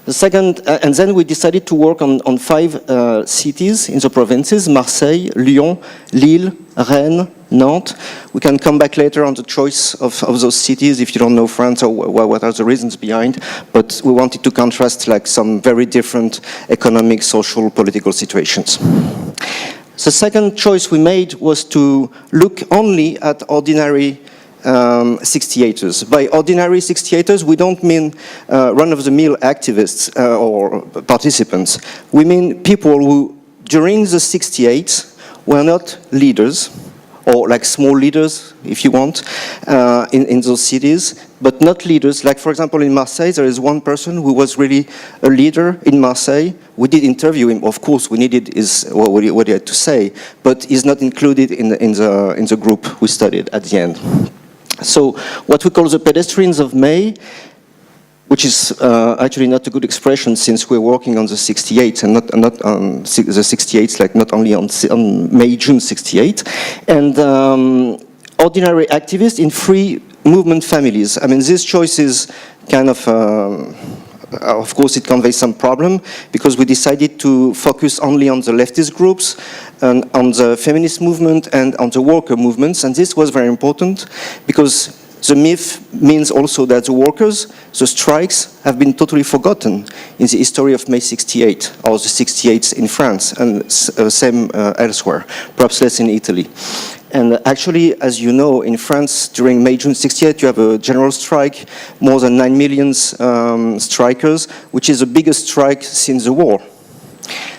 The second, and then we decided to work on 5 cities in the provinces: Marseille, Lyon, Lille, Rennes, Nantes. We can come back later on the choice of those cities if you don't know France or what are the reasons behind, but we wanted to contrast like some very different economic, social, political situations. The second choice we made was to look only at ordinary 68ers. By ordinary 68ers, we don't mean run-of-the-mill activists or participants. We mean people who, during the 68s, were not leaders, or like small leaders, if you want, in those cities, but not leaders. Like, for example, in Marseille, there is one person who was really a leader in Marseille. We did interview him. Of course, we needed what he had to say, but he's not included in the group we studied at the end. So what we call the pedestrians of May, which is actually not a good expression since we're working on the 68s and not on the 68s, like not only on May, June 68, and ordinary activists in 3 movement families. I mean, this choice is kind of course, it conveys some problem because we decided to focus only on the leftist groups and on the feminist movement and on the worker movements. And this was very important because the myth means also that the workers, the strikes, have been totally forgotten in the history of May 68 or the 68s in France and same elsewhere, perhaps less in Italy. And actually, as you know, in France, during May, June 68, you have a general strike, more than 9 million strikers, which is the biggest strike since the war.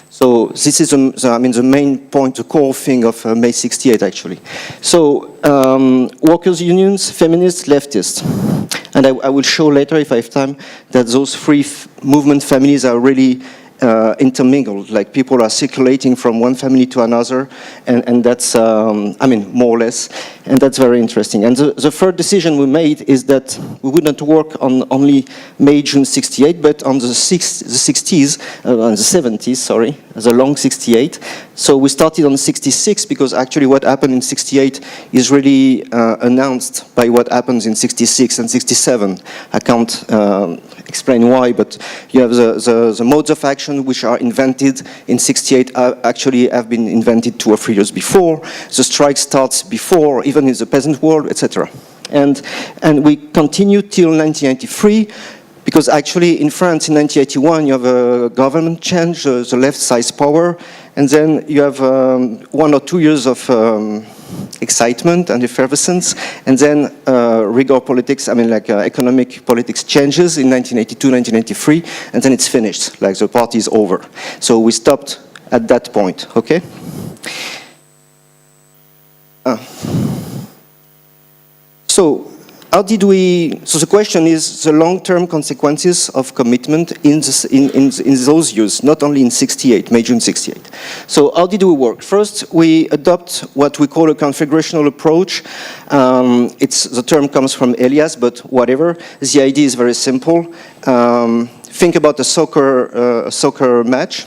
So this is, the main point, the core thing of May 68, actually. So workers' unions, feminists, leftists. And I will show later, if I have time, that those 3 movement families are really intermingled, like people are circulating from one family to another, and that's, I mean, more or less, and that's very interesting. And the third decision we made is that we would not work on only May, June 68, but on the 70s, sorry, the long 68. So we started on 66 because actually what happened in 68 is really announced by what happens in 66 and 67. I can't explain why, but you have the modes of action which are invented in 68 actually have been invented 2 or 3 years before. The strike starts before, even in the peasant world, etc. And we continue till 1993, because actually in France in 1981 you have a government change, the left size power, and then you have 1 or 2 years of excitement and effervescence, and then rigor politics, I mean like economic politics changes in 1982, 1983, and then it's finished, like the party is over. So we stopped at that point, okay? So how did we, so the question is the long-term consequences of commitment in those years, not only in 68, May, June 68. So how did we work? First, we adopt what we call a configurational approach. The term comes from Elias, but whatever. The idea is very simple. Think about a soccer match.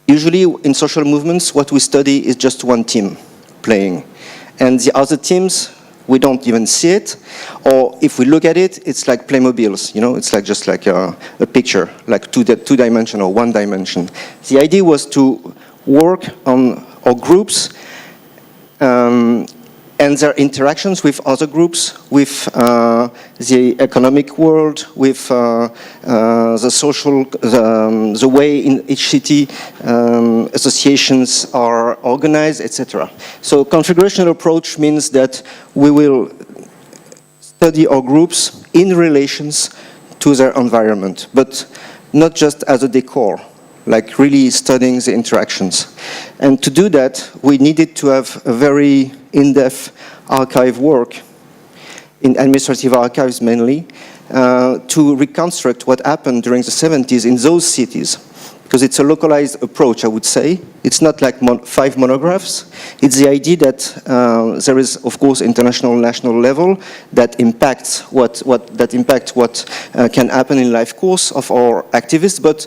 Usually in social movements, what we study is just one team playing. And the other teams, we don't even see it, or if we look at it, it's like Playmobiles, you know, it's like just like a picture, like two-dimensional, one dimension. The idea was to work on our groups and their interactions with other groups, with the economic world, with the social, the way in each city associations are organized, etc. So configurational approach means that we will study our groups in relations to their environment, but not just as a decor, like really studying the interactions. And to do that, we needed to have a very in-depth archive work, in administrative archives mainly, to reconstruct what happened during the 70s in those cities. Because it's a localized approach, I would say. It's not like 5 monographs. It's the idea that there is, of course, international, national level that impacts what can happen in life course of our activists, but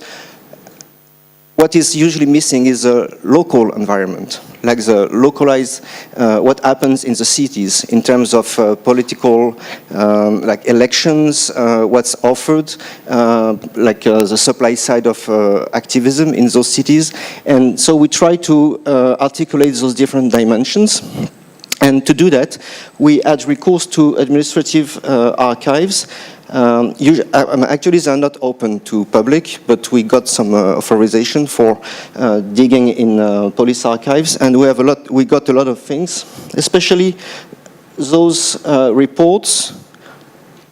what is usually missing is a local environment, like the localized, what happens in the cities in terms of political, like elections, what's offered, like the supply side of activism in those cities. And so we try to articulate those different dimensions. And to do that, we had recourse to administrative archives. Actually, they are not open to public, but we got some authorization for digging in police archives, and we got a lot of things, especially those reports.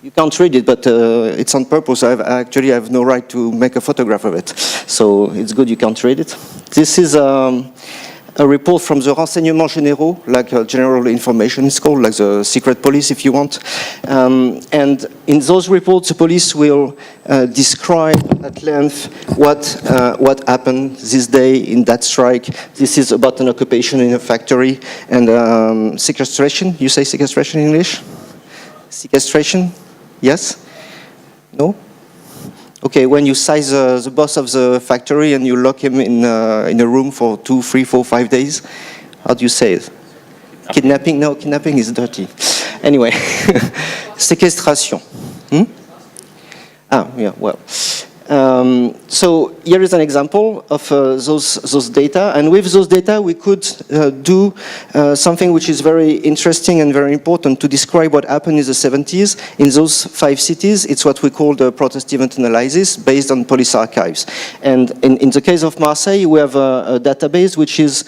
You can't read it, but it's on purpose. I have no right to make a photograph of it, so it's good you can't read it. This is a report from the Renseignements Généraux, like general information is called, like the secret police if you want. And in those reports, the police will describe at length what happened this day in that strike. This is about an occupation in a factory and sequestration. You say sequestration in English? Sequestration? Yes? No? Okay, when you size the boss of the factory and you lock him in a room for 2, 3, 4, 5 days, how do you say it? Kidnapping? No, kidnapping is dirty. Anyway, sequestration. Yeah, well. So here is an example of those data, and with those data we could do something which is very interesting and very important to describe what happened in the 70s in those 5 cities. It's what we call the protest event analysis based on police archives. And in the case of Marseille, we have a database which is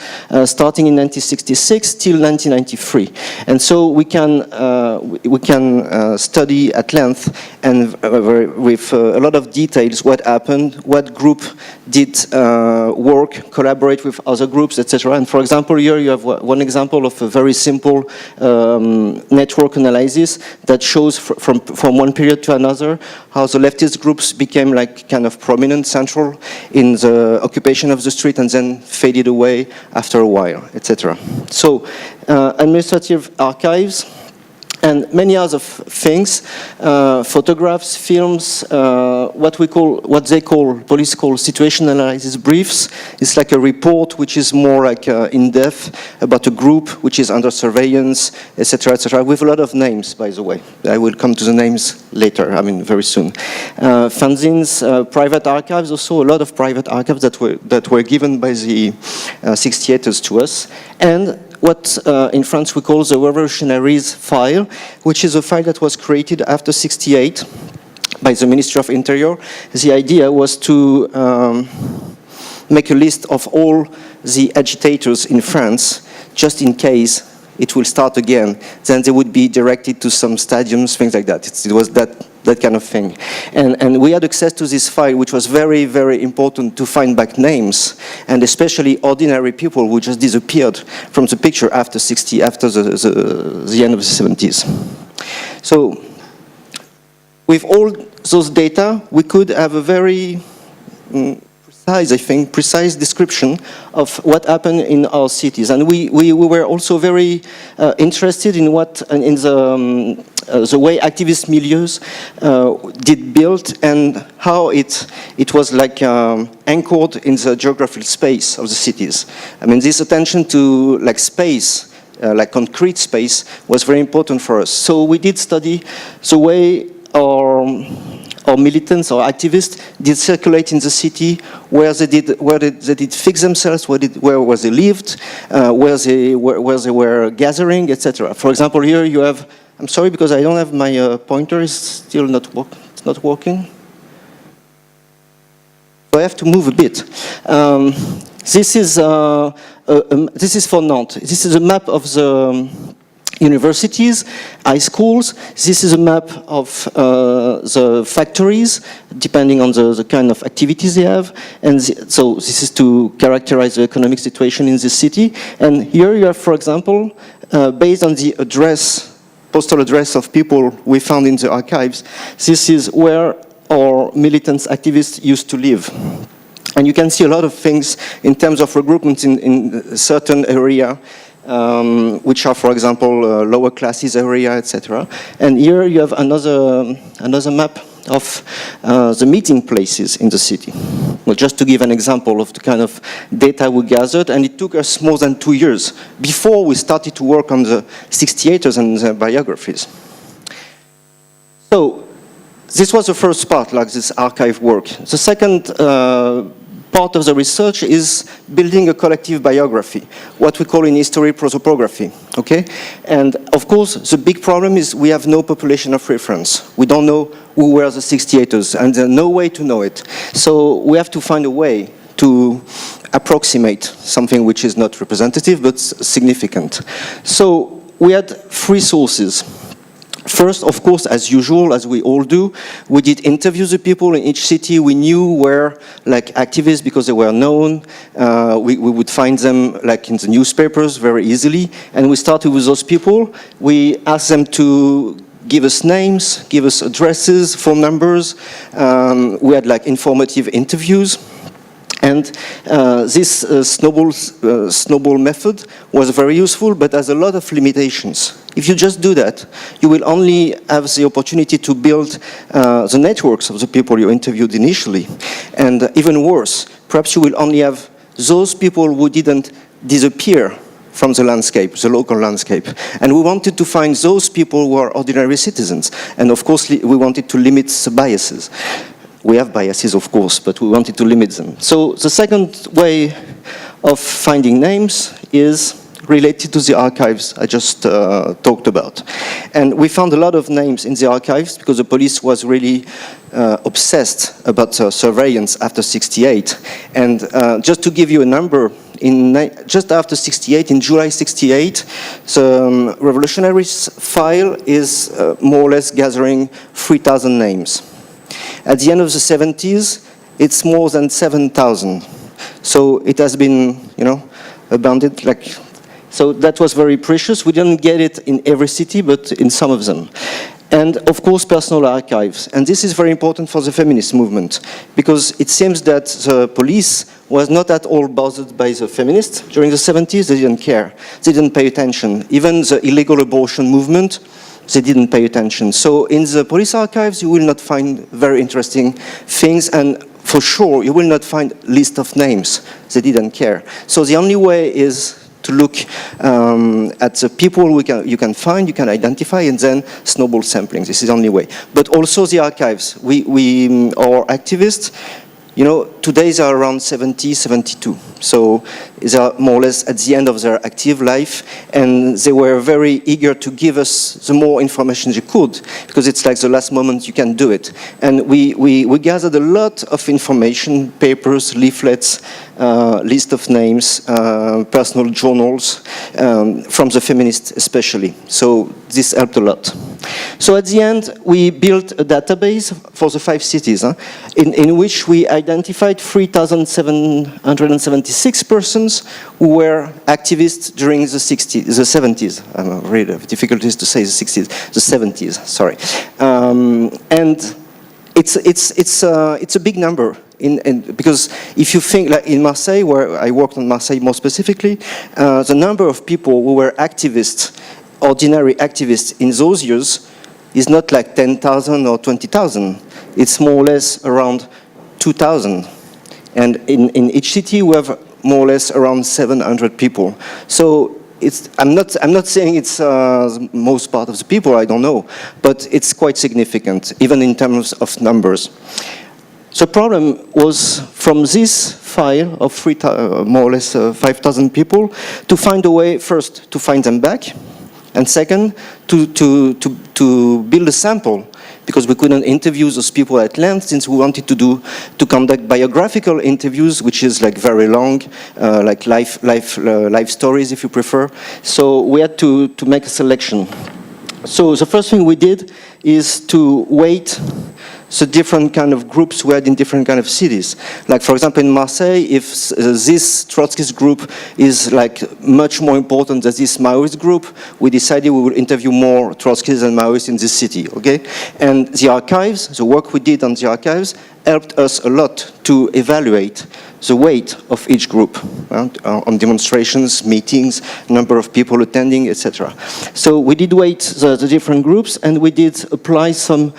starting in 1966 till 1993. And so we can study at length and with a lot of details what what happened, what group did work, collaborate with other groups, etc. And for example, here you have one example of a very simple network analysis that shows from one period to another how the leftist groups became like kind of prominent, central in the occupation of the street and then faded away after a while, etc. So administrative archives and many other things, photographs, films, what police call situation analysis briefs. It's like a report which is more like in-depth about a group which is under surveillance, etc., with a lot of names, by the way. I will come to the names later, I mean very soon. Fanzines, private archives, also a lot of private archives that were given by the 68ers to us. And what in France we call the revolutionaries file, which is a file that was created after '68 by the Ministry of Interior. The idea was to make a list of all the agitators in France, just in case it will start again. Then they would be directed to some stadiums, things like that. It was that kind of thing. And we had access to this file, which was very, very important to find back names, and especially ordinary people who just disappeared from the picture after the end of the 70s. So with all those data, we could have a very precise description of what happened in our cities. And we were also very interested in the way activist milieux did build and how it was like anchored in the geographical space of the cities. I mean, this attention to like space, like concrete space, was very important for us. So we did study the way our militants or activists did circulate in the city, where they did fix themselves, where was they lived, where they were gathering, etc. For example, here you have. I'm sorry because I don't have my pointer. Is still not working. So I have to move a bit. This is for Nantes. This is a map of the universities, high schools. This is a map of the factories, depending on the kind of activities they have. And so this is to characterize the economic situation in the city. And here you have, for example, based on the postal address of people we found in the archives, this is where our militants, activists used to live. And you can see a lot of things in terms of regroupment in a certain area, which are, for example, lower classes area, etc. And here you have another map of the meeting places in the city. Well, just to give an example of the kind of data we gathered, and it took us more than 2 years before we started to work on the 68ers and the biographies. So this was the first part, like this archive work. The second part of the research is building a collective biography, what we call in history prosopography, okay? And of course, the big problem is we have no population of reference. We don't know who were the 68ers, and there's no way to know it. So we have to find a way to approximate something which is not representative, but significant. So we had 3 sources. First, of course, as usual, as we all do, we did interview the people in each city. We knew where, like, activists, because they were known. We would find them, like, in the newspapers very easily. And we started with those people. We asked them to give us names, give us addresses, phone numbers. We had, like, informative interviews. And this snowball method was very useful, but has a lot of limitations. If you just do that, you will only have the opportunity to build the networks of the people you interviewed initially. And even worse, perhaps you will only have those people who didn't disappear from the landscape, the local landscape. And we wanted to find those people who are ordinary citizens. And of course, we wanted to limit the biases. We have biases, of course, but we wanted to limit them. So the second way of finding names is related to the archives I just talked about. And we found a lot of names in the archives because the police was really obsessed about surveillance after '68. And just to give you a number, just after '68, in July '68, the revolutionaries file is more or less gathering 3,000 names. At the end of the 70s, it's more than 7,000. So it has been, abandoned. So that was very precious. We didn't get it in every city, but in some of them. And of course, personal archives. And this is very important for the feminist movement, because it seems that the police was not at all bothered by the feminists. During the 70s, they didn't care. They didn't pay attention. Even the illegal abortion movement, they didn't pay attention. So in the police archives, you will not find very interesting things, and for sure, you will not find list of names. They didn't care. So the only way is to look at the people you can find, you can identify, and then snowball sampling. This is the only way. But also the archives. Our activists, today they are around 70, 72. So they are more or less at the end of their active life, and they were very eager to give us the more information they could, because it's like the last moment you can do it. And we gathered a lot of information, papers, leaflets, list of names, personal journals, from the feminists especially. So this helped a lot. So at the end, we built a database for the 5 cities, in which we identified 3,776 persons who were activists during the 70s. I'm really have difficulties to say the 60s, the 70s. Sorry, and it's a big number. Because if you think, like in Marseille, where I worked on Marseille more specifically, the number of people who were activists, ordinary activists in those years, is not like 10,000 or 20,000. It's more or less around 2,000. And in each city, we have more or less around 700 people. So I'm not saying it's most part of the people, I don't know, but it's quite significant, even in terms of numbers. The problem was from this file of more or less 5,000 people to find a way, first, to find them back, and second, to build a sample, because we couldn't interview those people at length, since we wanted to conduct biographical interviews, which is like very long, like life stories, if you prefer. So we had to make a selection. So the first thing we did is to weight the different kind of groups we had in different kind of cities. Like, for example, in Marseille, if this Trotskyist group is like much more important than this Maoist group, we decided we would interview more Trotskyists and Maoists in this city, okay? And the archives, the work we did on the archives, helped us a lot to evaluate the weight of each group on demonstrations, meetings, number of people attending, etc. So we did weight the different groups, and we did apply some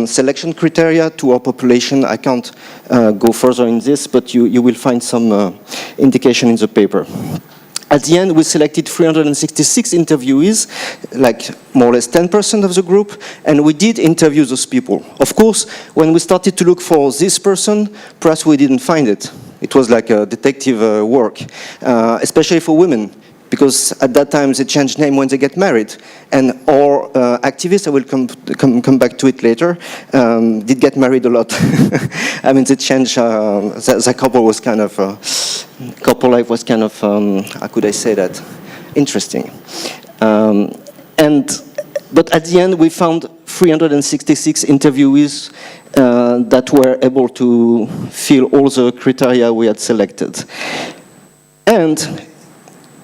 selection criteria to our population. I can't go further in this, but you will find some indication in the paper. At the end, we selected 366 interviewees, like more or less 10% of the group, and we did interview those people. Of course, when we started to look for this person, perhaps we didn't find it. It was like a detective work, especially for women, because at that time they change name when they get married. And our activists, I will come back to it later, did get married a lot. I mean, they changed, the couple was kind of, couple life was kind of, how could I say that, interesting. But at the end we found 366 interviewees that were able to fill all the criteria we had selected. And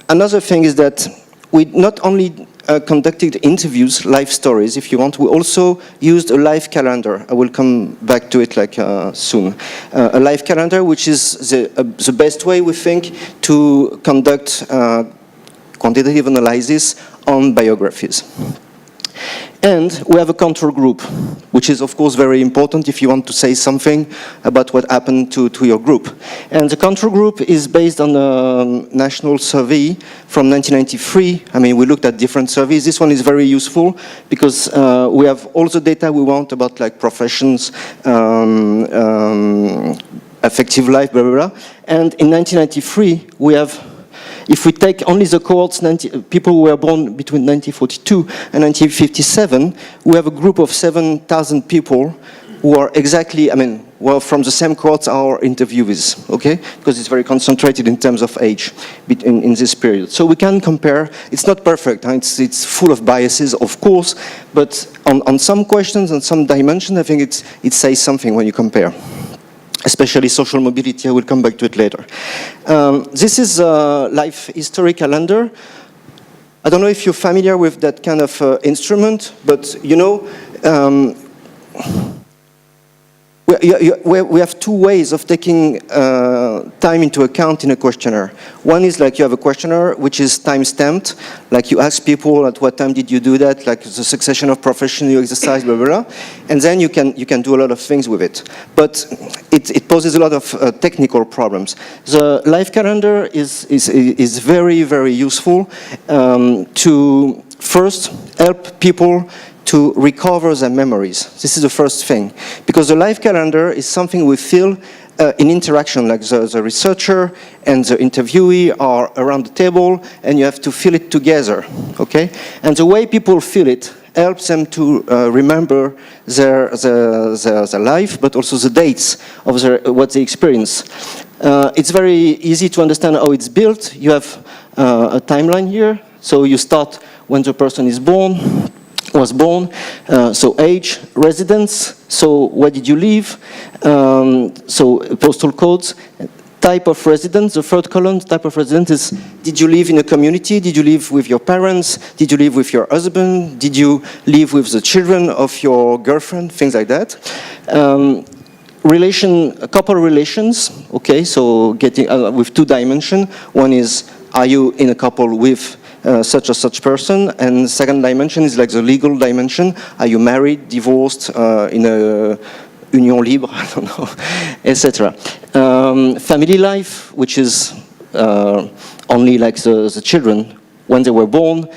another thing is that we not only conducted interviews, live stories, if you want, we also used a live calendar. I will come back to it like soon. A live calendar, which is the best way, we think, to conduct quantitative analysis on biographies. And we have a control group, which is of course very important if you want to say something about what happened to your group. And the control group is based on a national survey from 1993. I mean, we looked at different surveys. This one is very useful because we have all the data we want about like professions, affective life, blah, blah, blah. And in 1993, we have, if we take only the cohorts, people who were born between 1942 and 1957, we have a group of 7,000 people who are exactly, I mean, were from the same cohort our interviewees, okay? Because it's very concentrated in terms of age in this period. So we can compare. It's not perfect. Huh? It's full of biases, of course, but on some questions and some dimensions, I think it says something when you compare. Especially social mobility, I will come back to it later. This is a life history calendar. I don't know if you're familiar with that kind of instrument, but you know, we have two ways of taking time into account in a questionnaire. One is like you have a questionnaire which is time-stamped, like you ask people at what time did you do that, like the succession of profession you exercise, blah, blah, blah. And then you can do a lot of things with it. But it poses a lot of technical problems. The life calendar is very, very useful to first help people to recover their memories. This is the first thing. Because the life calendar is something we feel in interaction, like the researcher and the interviewee are around the table, and you have to feel it together, okay? And the way people feel it helps them to remember their life, but also the dates of what they experience. It's very easy to understand how it's built. You have a timeline here. So you start when the person was born, so age, residence, so where did you live, so postal codes, type of residence, the third column, type of residence is, did you live in a community, did you live with your parents, did you live with your husband, did you live with the children of your girlfriend, things like that. Couple relations, okay, so getting with two dimensions. One is, are you in a couple with such or such person, and second dimension is like the legal dimension. Are you married, divorced, in a union libre, I don't know, etc. Family life, which is only like the children when they were born,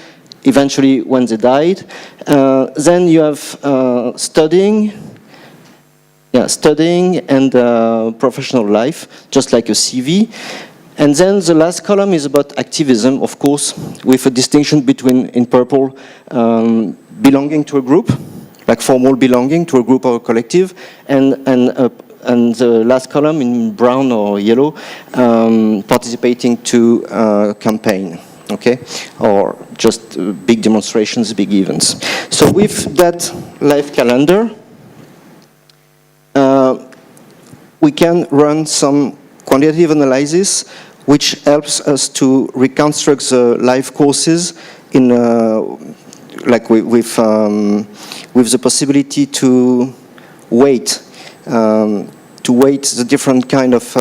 eventually when they died. Then you have studying and professional life, just like a CV. And then the last column is about activism, of course, with a distinction between, in purple, belonging to a group, like formal belonging to a group or a collective, and the last column in brown or yellow, participating to a campaign, okay, or just big demonstrations, big events. So with that life calendar, we can run some quantitative analysis, which helps us to reconstruct the life courses in like with the possibility to weight the different kind of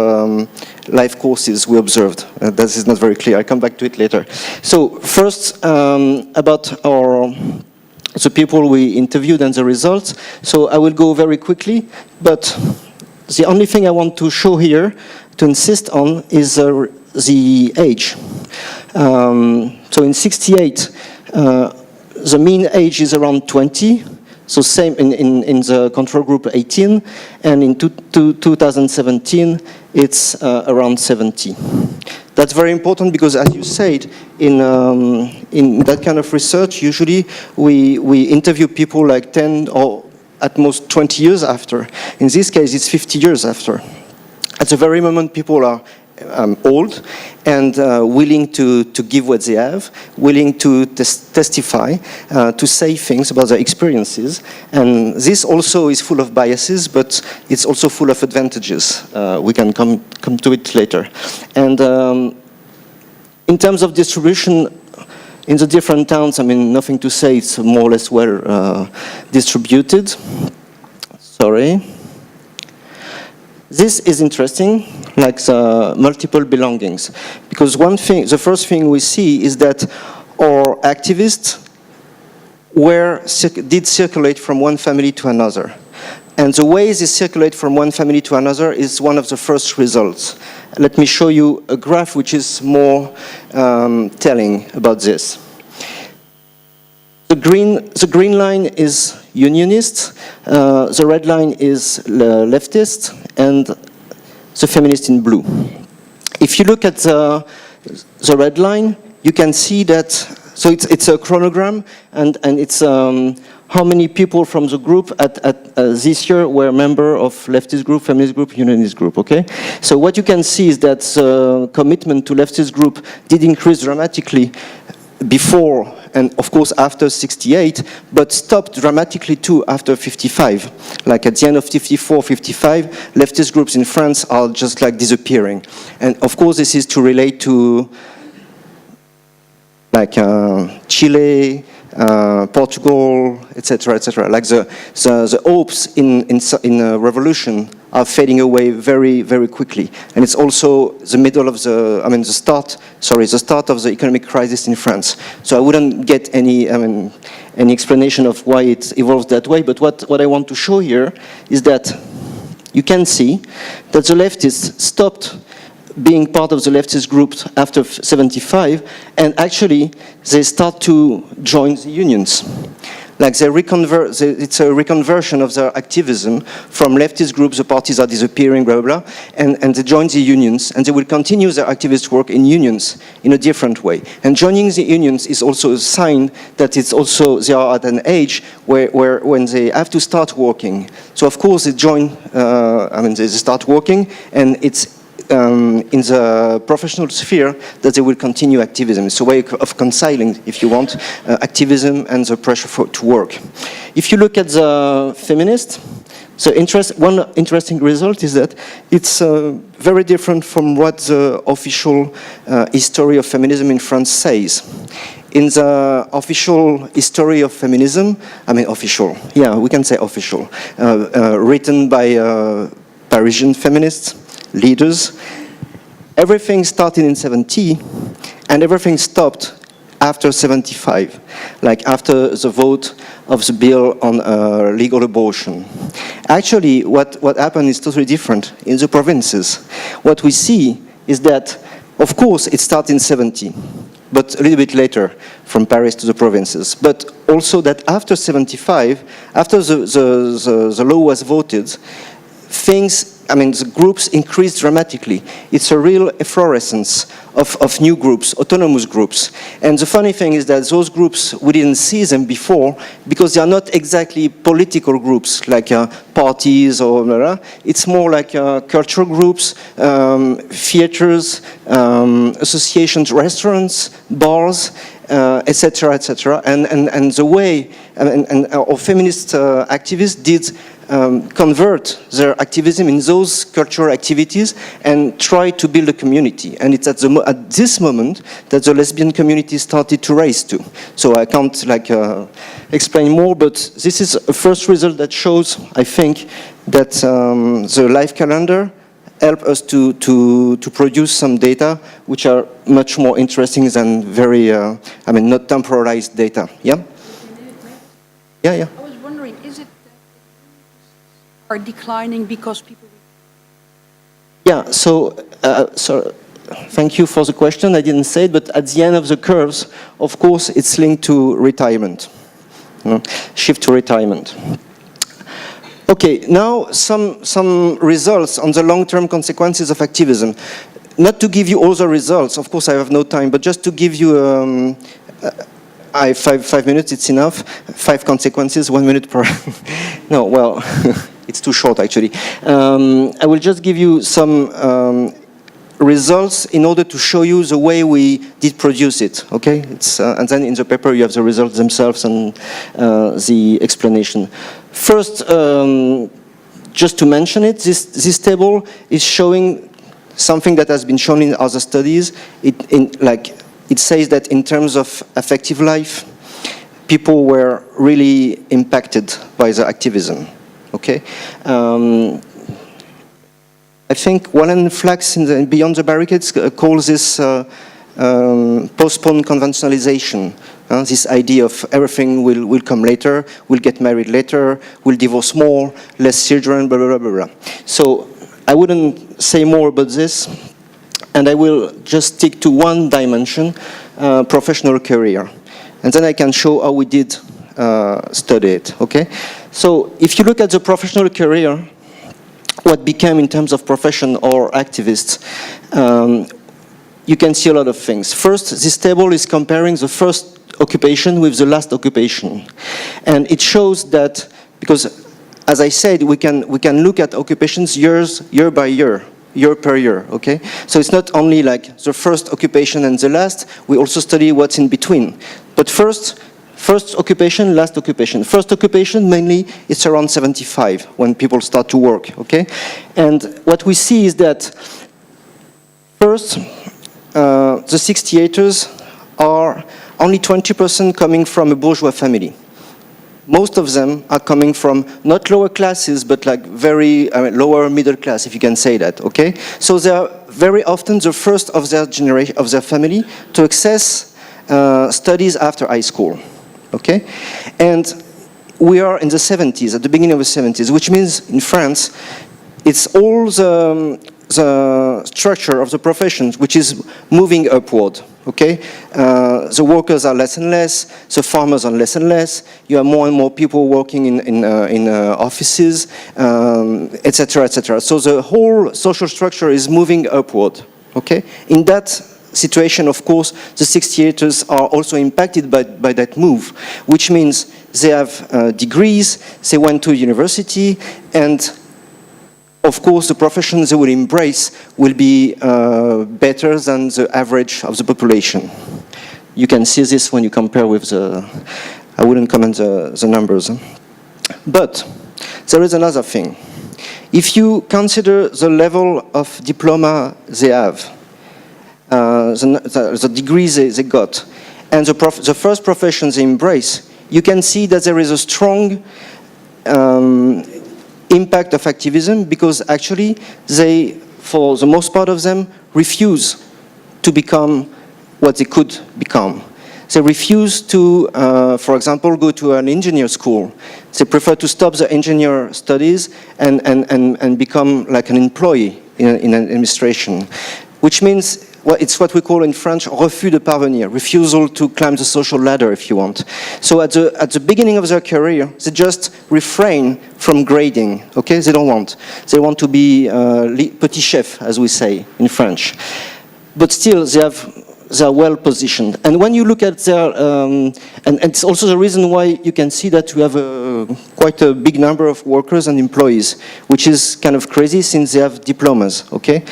life courses we observed. That is not very clear. I'll come back to it later. So first about the people we interviewed and the results. So I will go very quickly, but the only thing I want to show here, to insist on, is the age. So in 68, the mean age is around 20, so same in the control group 18, and in 2017, it's around 70. That's very important because, as you said, in that kind of research, usually we interview people like 10 or at most 20 years after. In this case, it's 50 years after. At the very moment, people are old and willing to give what they have, willing to testify, to say things about their experiences. And this also is full of biases, but it's also full of advantages. We can come to it later. And in terms of distribution, in the different towns, I mean, nothing to say, it's more or less well distributed. Sorry. This is interesting, like the multiple belongings, because the first thing we see is that our activists did circulate from one family to another. And the way they circulate from one family to another is one of the first results. Let me show you a graph which is more telling about this. The green line is unionist, the red line is leftist, and the feminist in blue. If you look at the red line, you can see that, so it's a chronogram, and it's how many people from the group at this year were member of leftist group, feminist group, unionist group, okay? So what you can see is that commitment to leftist group did increase dramatically before and of course after 68, but stopped dramatically too after 55. Like at the end of 54, 55, leftist groups in France are just like disappearing. And of course this is to relate to like Chile, Portugal, etc., etc. Like the hopes in a revolution are fading away very, very quickly. And it's also the middle of the start of the economic crisis in France. So I wouldn't get any explanation of why it evolves that way. But what I want to show here is that you can see that the leftists stopped being part of the leftist group after 75, and actually they start to join the unions. Like it's a reconversion of their activism from leftist groups, the parties are disappearing, blah, blah, blah, and they join the unions, and they will continue their activist work in unions in a different way. And joining the unions is also a sign that it's also, they are at an age where when they have to start working. So of course they join, they start working, and it's in the professional sphere that they will continue activism. It's a way of reconciling, if you want, activism and the pressure to work. If you look at the feminists, one interesting result is that it's very different from what the official history of feminism in France says. In the official history of feminism, official, yeah, we can say official, written by Parisian feminists, leaders, everything started in 70 and everything stopped after 75, like after the vote of the bill on legal abortion. Actually, what happened is totally different in the provinces. What we see is that, of course, it started in 70, but a little bit later from Paris to the provinces. But also that after 75, after the law was voted, the groups increased dramatically. It's a real efflorescence of new groups, autonomous groups. And the funny thing is that those groups, we didn't see them before because they are not exactly political groups like parties or blah, blah. It's more like cultural groups, theaters, associations, restaurants, bars, etc., etc. And the way our feminist activists did convert their activism in those cultural activities and try to build a community. And it's at this moment that the lesbian community started to rise too. So I can't explain more, but this is a first result that shows, I think, that the life calendar help us to produce some data which are much more interesting than very, not temporalized data. Yeah? Yeah. I was wondering, is it are declining because people... Yeah, so thank you for the question. I didn't say it, but at the end of the curves, of course, it's linked to retirement, shift to retirement. Okay, now some results on the long-term consequences of activism. Not to give you all the results, of course I have no time, but just to give you 5 minutes, it's enough. 5 consequences, 1 minute per... No, well, it's too short actually. I will just give you some results in order to show you the way we did produce it, okay? And then in the paper you have the results themselves and the explanation. First, just to mention it, this table is showing something that has been shown in other studies. It says that in terms of affective life, people were really impacted by the activism, okay? I think Wallen Flax in Beyond the Barricades calls this postponed conventionalization. This idea of everything will come later, we'll get married later, we'll divorce more, less children, blah, blah, blah, blah. So I wouldn't say more about this, and I will just stick to one dimension, professional career. And then I can show how we did study it, okay? So if you look at the professional career, what became in terms of profession or activists, you can see a lot of things. First, this table is comparing the first occupation with the last occupation. And it shows that, because as I said, we can look at occupations year by year per year, okay? So it's not only like the first occupation and the last, we also study what's in between. But first occupation, last occupation. First occupation, mainly, it's around 75 when people start to work, okay? And what we see is that first, the 68ers are only 20% coming from a bourgeois family. Most of them are coming from not lower classes, but like very lower middle class, if you can say that, okay? So they are very often the first of their generation, of their family, to access studies after high school, okay? And we are in the 70s, at the beginning of the 70s, which means in France, it's all the structure of the professions which is moving upward, okay? The workers are less and less, the farmers are less and less, you have more and more people working in offices, etc., etc. So the whole social structure is moving upward, okay? In that situation, of course, the 68ers are also impacted by that move, which means they have degrees, they went to university, and of course, the professions they will embrace will be better than the average of the population. You can see this when you compare with the, I wouldn't comment the numbers. But there is another thing. If you consider the level of diploma they have, the degrees they got, and the first professions they embrace, you can see that there is a strong impact of activism, because actually they, for the most part of them, refuse to become what they could become. They refuse to, for example, go to an engineer school. They prefer to stop the engineer studies and become like an employee in an administration, which means, well, it's what we call in French, refus de parvenir, refusal to climb the social ladder, if you want. So at the beginning of their career, they just refrain from grading, okay? They don't want. They want to be petit chef, as we say in French. But still, they are well positioned. And when you look at their, and it's also the reason why you can see that we have quite a big number of workers and employees, which is kind of crazy since they have diplomas, okay?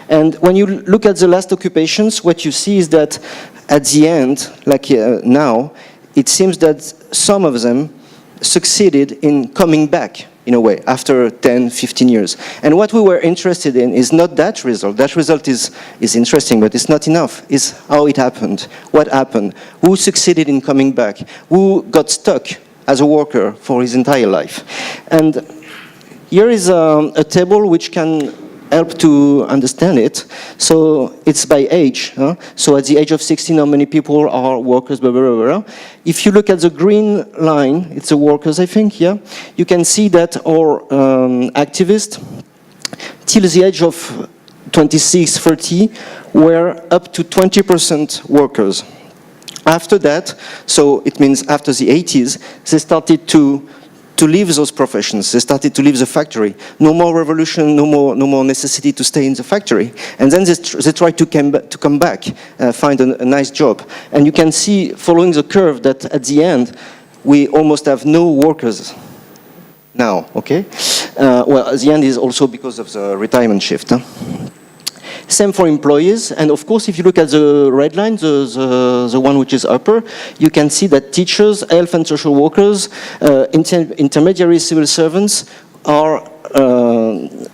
And when you look at the last occupations, what you see is that at the end, like now, it seems that some of them succeeded in coming back, in a way, after 10, 15 years. And what we were interested in is not that result. That result is interesting, but it's not enough. It's how it happened, what happened, who succeeded in coming back, who got stuck as a worker for his entire life. And here is a table which can help to understand it. So it's by age. Huh? So at the age of 16, how many people are workers, blah, blah, blah, blah. If you look at the green line, it's the workers, I think, yeah? You can see that our activists, till the age of 26, 30, were up to 20% workers. After that, so it means after the 80s, they started to leave those professions. They started to leave the factory. No more revolution, no more necessity to stay in the factory. And then they try to come back, find a nice job. And you can see, following the curve, that at the end, we almost have no workers now, okay? Well, the end is also because of the retirement shift. Huh? Same for employees, and of course, if you look at the red line, the one which is upper, you can see that teachers, health and social workers, intermediary civil servants are,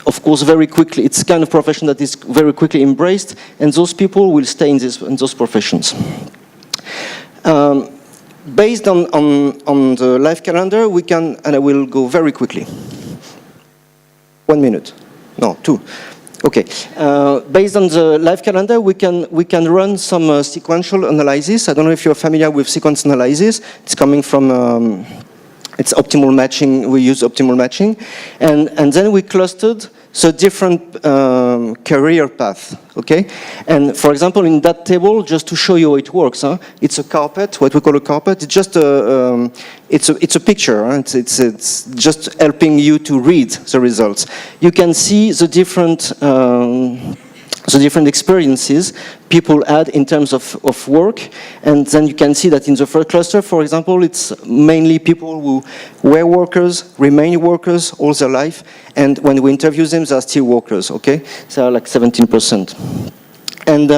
of course, very quickly, it's kind of profession that is very quickly embraced, and those people will stay in those professions. Based on the life calendar, we can, and I will go very quickly. 1 minute, no, 2. Okay, based on the life calendar, we can run some sequential analysis. I don't know if you're familiar with sequence analysis. It's coming from, it's optimal matching. We use optimal matching. And then we clustered the different career path, okay? And for example, in that table, just to show you how it works, huh? It's a carpet, what we call a carpet. It's just it's a picture. Huh? It's just helping you to read the results. You can see the different the different experiences people had in terms of work. And then you can see that in the first cluster, for example, it's mainly people who were workers, remain workers all their life, and when we interview them, they are still workers, okay? They are like 17%. And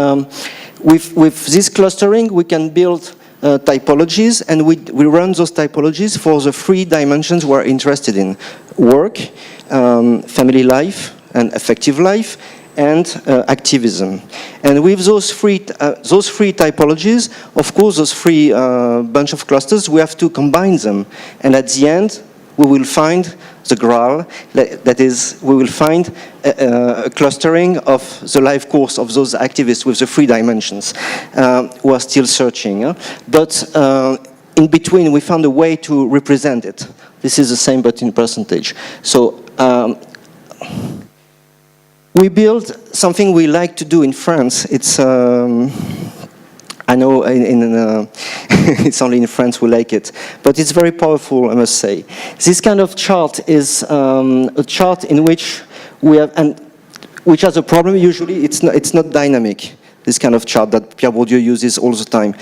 with this clustering, we can build typologies, and we run those typologies for the 3 dimensions we're interested in: work, family life, and affective life, and activism. And with those three typologies, of course, those 3 bunch of clusters, we have to combine them. And at the end, we will find the Graal, that is, we will find a clustering of the life course of those activists with the 3 dimensions who are still searching. But in between, we found a way to represent it. This is the same, but in percentage. So we build something we like to do in France. It's, I know it's only in France we like it, but it's very powerful, I must say. This kind of chart is a chart in which we have, and which has a problem usually, it's not dynamic. This kind of chart that Pierre Bourdieu uses all the time.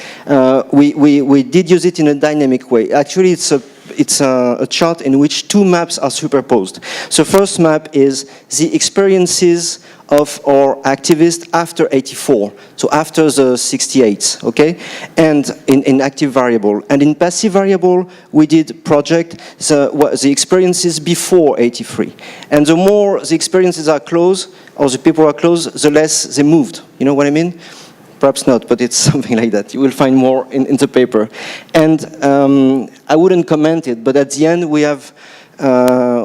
We did use it in a dynamic way. Actually, it's a chart in which 2 maps are superposed. So first map is the experiences of our activists after 84, so after the 68s, okay? And in active variable. And in passive variable, we did project the experiences before 83. And the more the experiences are close, or the people are close, the less they moved. You know what I mean? Perhaps not, but it's something like that. You will find more in the paper. And I wouldn't comment it, but at the end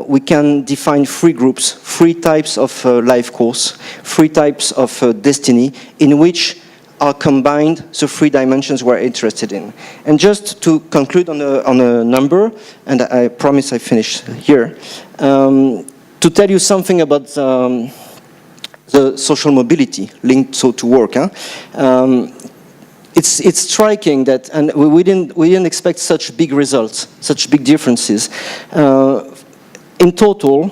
we can define 3 groups, 3 types of life course, 3 types of destiny, in which are combined the 3 dimensions we're interested in. And just to conclude on a number, and I promise I finish here, to tell you something about the social mobility linked to work. It's striking that, and we didn't expect such big results, such big differences. In total,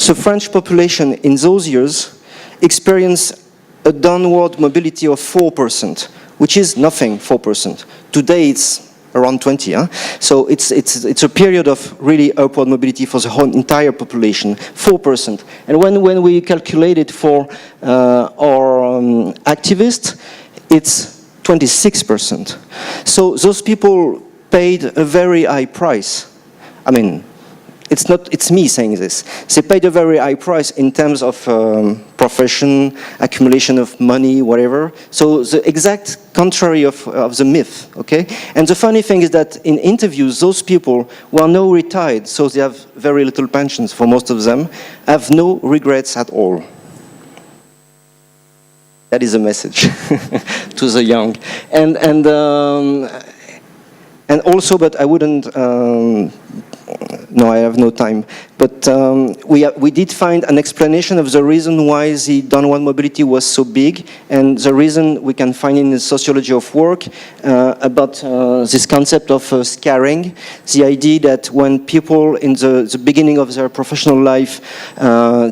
the French population in those years experienced a downward mobility of 4%, which is nothing, 4%. Today it's around 20. So it's a period of really upward mobility for the whole entire population, 4%. And when we calculate it for our activists, it's 26%. So those people paid a very high price. I mean, it's me saying this. They paid a very high price in terms of profession, accumulation of money, whatever. So the exact contrary of the myth, okay? And the funny thing is that in interviews, those people who are now retired, so they have very little pensions for most of them, have no regrets at all. That is a message to the young. And also, but I wouldn't, no, I have no time. But we did find an explanation of the reason why the downward mobility was so big, and the reason we can find in the sociology of work about this concept of scarring, the idea that when people in the beginning of their professional life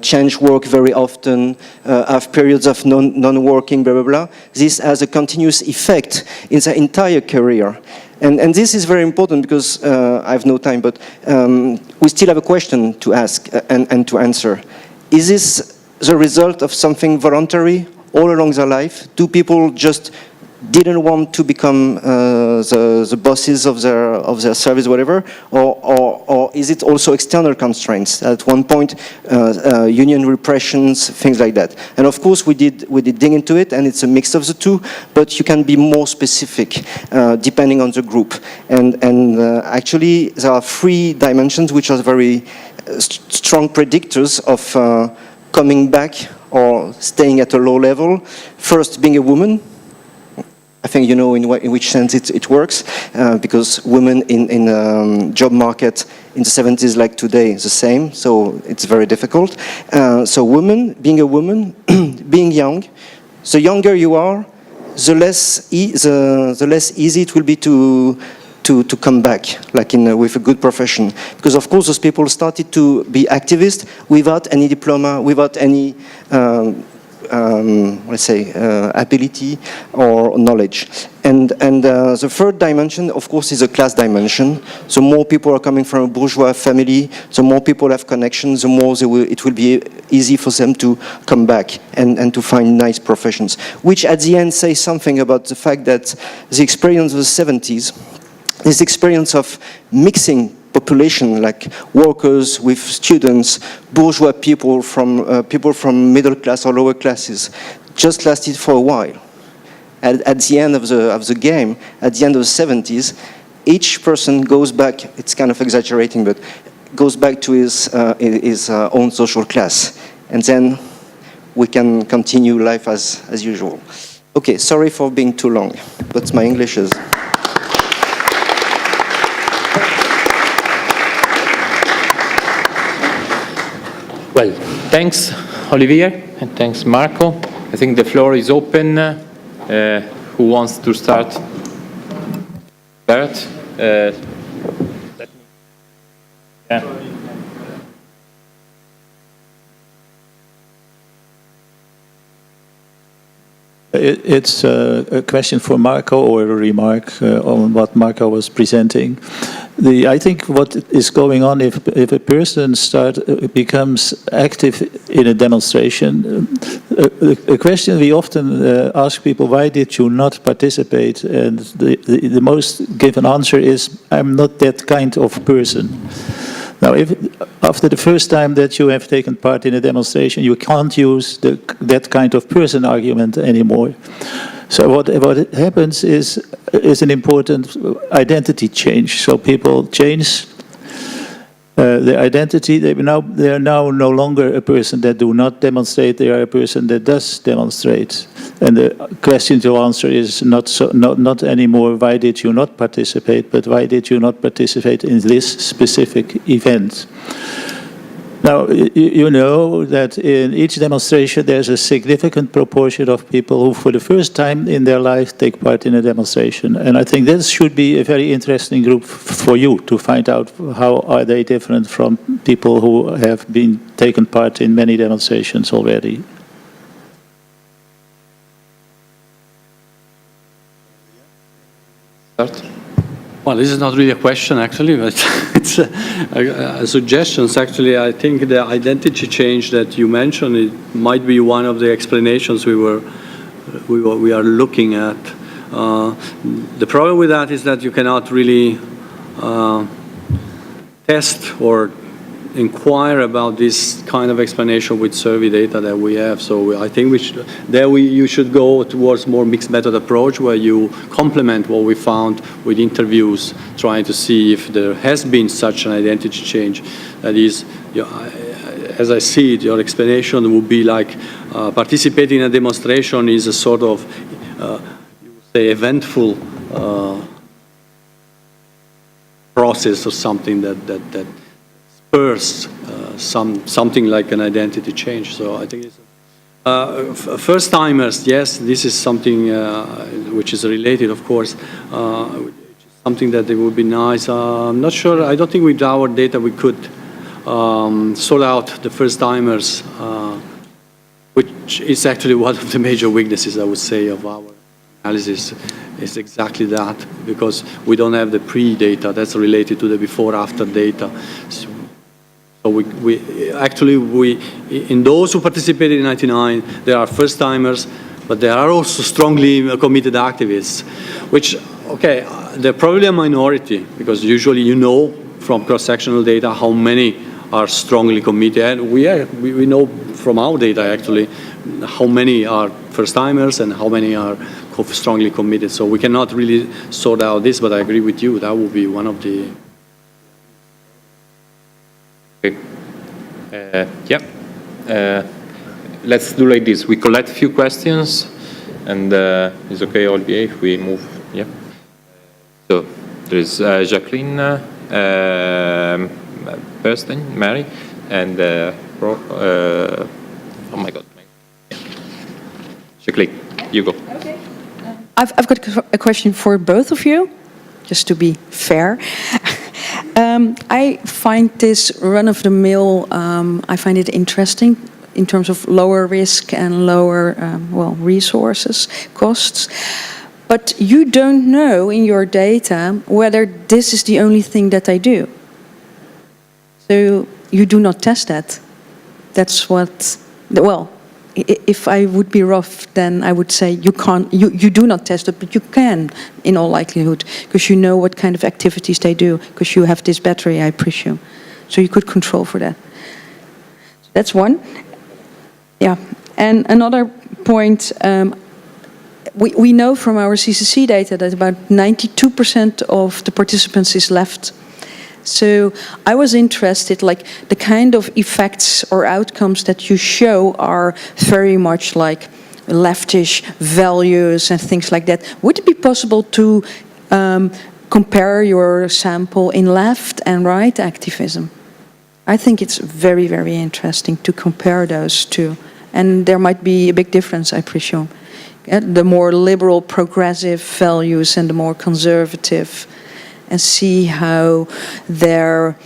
change work very often, have periods of non-working, blah, blah, blah, this has a continuous effect in their entire career. And this is very important because I have no time, but we still have a question to ask and to answer. Is this the result of something voluntary all along their life? Do people just didn't want to become the bosses of their service, whatever, or is it also external constraints? At one point, union repressions, things like that. And of course, we did dig into it, and it's a mix of the two. But you can be more specific depending on the group. And actually, there are 3 dimensions which are very strong predictors of coming back or staying at a low level. First, being a woman. I think you know in which sense it works, because women in job market in the 70s like today is the same, so it's very difficult. So being a woman, being young, the younger you are, the less easy it will be to come back, like with a good profession. Because of course those people started to be activists without any diploma, without any let's say, ability or knowledge. And the third dimension, of course, is a class dimension. So more people are coming from a bourgeois family, the more people have connections, the more it will be easy for them to come back and to find nice professions, which at the end says something about the fact that the experience of the 70s, this experience of mixing population, like workers with students, bourgeois people from middle class or lower classes, just lasted for a while. At the end of the game, at the end of the 70s, each person goes back, it's kind of exaggerating, but goes back to his own social class. And then we can continue life as usual. Okay, sorry for being too long, but my English is... Well, thanks, Olivier, and thanks, Marco. I think the floor is open. Who wants to start? Bert? Yeah. It's a question for Marco or a remark on what Marco was presenting. I think what is going on if a person becomes active in a demonstration, a question we often ask people, why did you not participate? And the most given answer is, I'm not that kind of person. Now, if after the first time that you have taken part in a demonstration, you can't use that kind of person argument anymore. So what happens is an important identity change. So people change their identity. They are now no longer a person that do not demonstrate. They are a person that does demonstrate. And the question to answer is not anymore why did you not participate, but why did you not participate in this specific event? Now, you know that in each demonstration there's a significant proportion of people who for the first time in their life take part in a demonstration. And I think this should be a very interesting group for you to find out how are they different from people who have been taken part in many demonstrations already. Well, this is not really a question, actually, but it's a suggestions. Actually, I think the identity change that you mentioned, it might be one of the explanations we are looking at. The problem with that is that you cannot really test or inquire about this kind of explanation with survey data that we have. So I think you should go towards more mixed method approach where you complement what we found with interviews, trying to see if there has been such an identity change. That is, as I see it, your explanation would be like participating in a demonstration is a sort of, say, eventful process or something that spurs something like an identity change. So I think it's first-timers, yes, this is something which is related, of course, something that it would be nice. I'm not sure, I don't think with our data we could sort out the first-timers, which is actually one of the major weaknesses, I would say, of our analysis. Is exactly that, because we don't have the pre-data that's related to the before-after data. So we in those who participated in '99, there are first-timers, but there are also strongly committed activists, which, okay, they're probably a minority, because usually you know from cross-sectional data how many are strongly committed. And we know from our data, actually, how many are first-timers and how many are strongly committed. So we cannot really sort out this, but I agree with you, that would be one of the... Let's do like this. We collect a few questions, and it's okay, Olivier, if we move. Yeah. So there's Jacqueline, Kirsten, Mary, and oh my God, Jacqueline, you go. Okay. I've got a question for both of you, just to be fair. I find this run-of-the-mill, I find it interesting, in terms of lower risk and lower, resources, costs. But you don't know in your data whether this is the only thing that they do. So you do not test that. That's what, if I would be rough, then I would say you can't, you do not test it, but you can, in all likelihood, because you know what kind of activities they do, because you have this battery, I presume. So you could control for that. That's one. Yeah. And another point, we know from our CCC data that about 92% of the participants is left. So I was interested, like the kind of effects or outcomes that you show are very much like leftish values and things like that. Would it be possible to compare your sample in left and right activism? I think it's very, very interesting to compare those two. And there might be a big difference, I presume. The more liberal, progressive values and the more conservative, and see how their,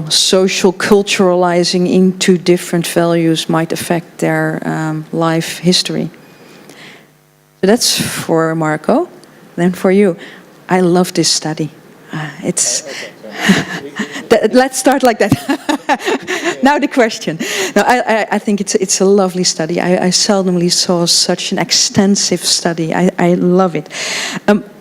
social culturalizing into different values might affect their life history. So that's for Marco. Then for you, I love this study. Let's start like that. Now the question. No, I think it's a lovely study. I seldomly saw such an extensive study. I love it.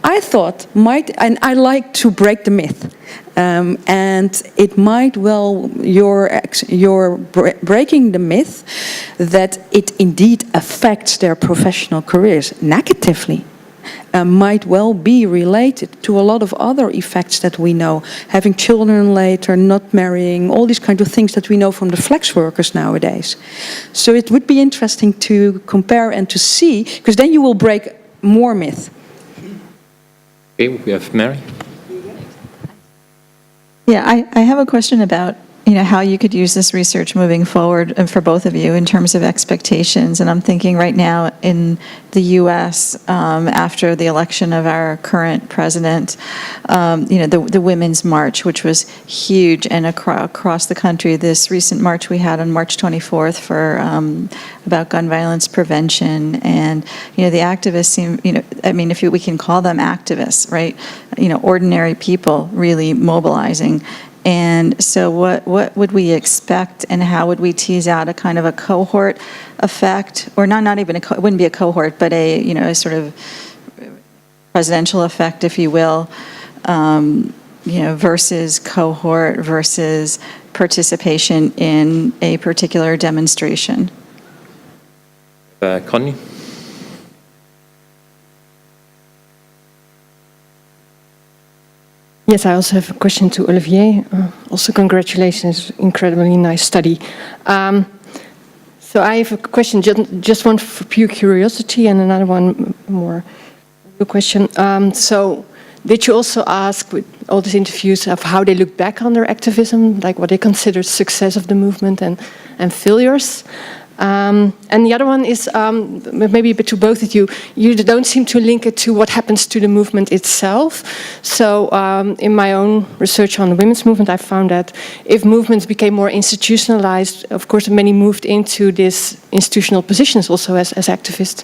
I thought and I like to break the myth, and it might you're breaking the myth that it indeed affects their professional careers negatively. Might well be related to a lot of other effects that we know. Having children later, not marrying, all these kind of things that we know from the flex workers nowadays. So it would be interesting to compare and to see, because then you will break more myth. Okay, we have Mary. Yeah, I have a question about how you could use this research moving forward for both of you in terms of expectations. And I'm thinking right now in the U.S., after the election of our current president, the Women's March, which was huge, and across the country, this recent march we had on March 24th for about gun violence prevention. And, the activists seem, if we can call them activists, right? Ordinary people really mobilizing. And so what would we expect, and how would we tease out a kind of a cohort effect, or not even it wouldn't be a cohort, but a sort of presidential effect, if you will, versus cohort versus participation in a particular demonstration? Connie? Yes, I also have a question to Olivier. Also, congratulations, incredibly nice study. So I have a question, just one for pure curiosity, and another one more a question. So did you also ask with all these interviews of how they look back on their activism, like what they consider success of the movement and failures? And the other one is maybe a bit to both of you. You don't seem to link it to what happens to the movement itself. So in my own research on the women's movement, I found that if movements became more institutionalized, of course, many moved into these institutional positions also as activists.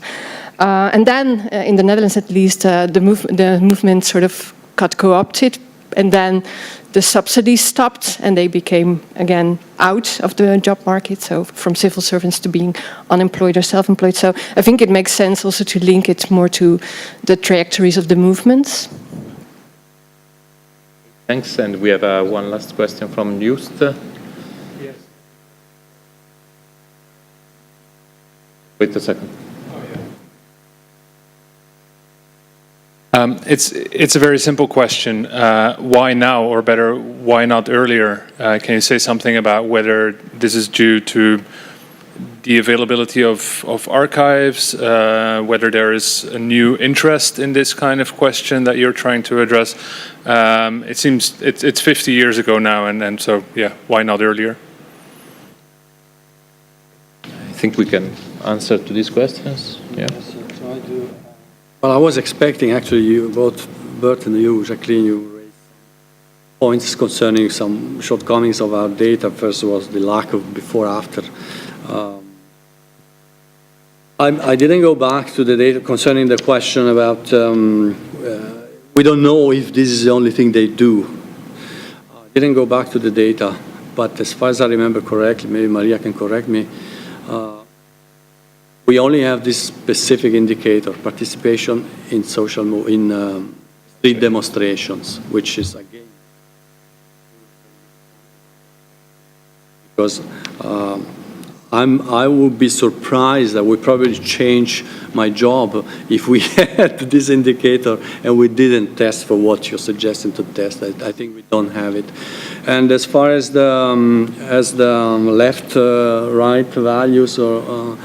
And then in the Netherlands, at least, the movement sort of got co-opted, and then the subsidies stopped and they became again out of the job market, so from civil servants to being unemployed or self-employed. So I think it makes sense also to link it more to the trajectories of the movements. Thanks, and we have one last question from Joost. Yes. Wait a second. It's a very simple question. Why now, or better, why not earlier? Can you say something about whether this is due to the availability of archives, whether there is a new interest in this kind of question that you're trying to address? It seems it's 50 years ago now, and so, yeah, why not earlier? I think we can answer to these questions. Yeah. Well, I was expecting actually you, both Bert and you, Jacqueline, you raised points concerning some shortcomings of our data. First was the lack of before-after I didn't go back to the data concerning the question about, we don't know if this is the only thing they do. I didn't go back to the data, but as far as I remember correctly, maybe Maria can correct me, we only have this specific indicator, participation in street demonstrations, which is again, because I would be surprised that we probably change my job if we had this indicator and we didn't test for what you're suggesting to test. I think we don't have it. And as far as the left-right values, or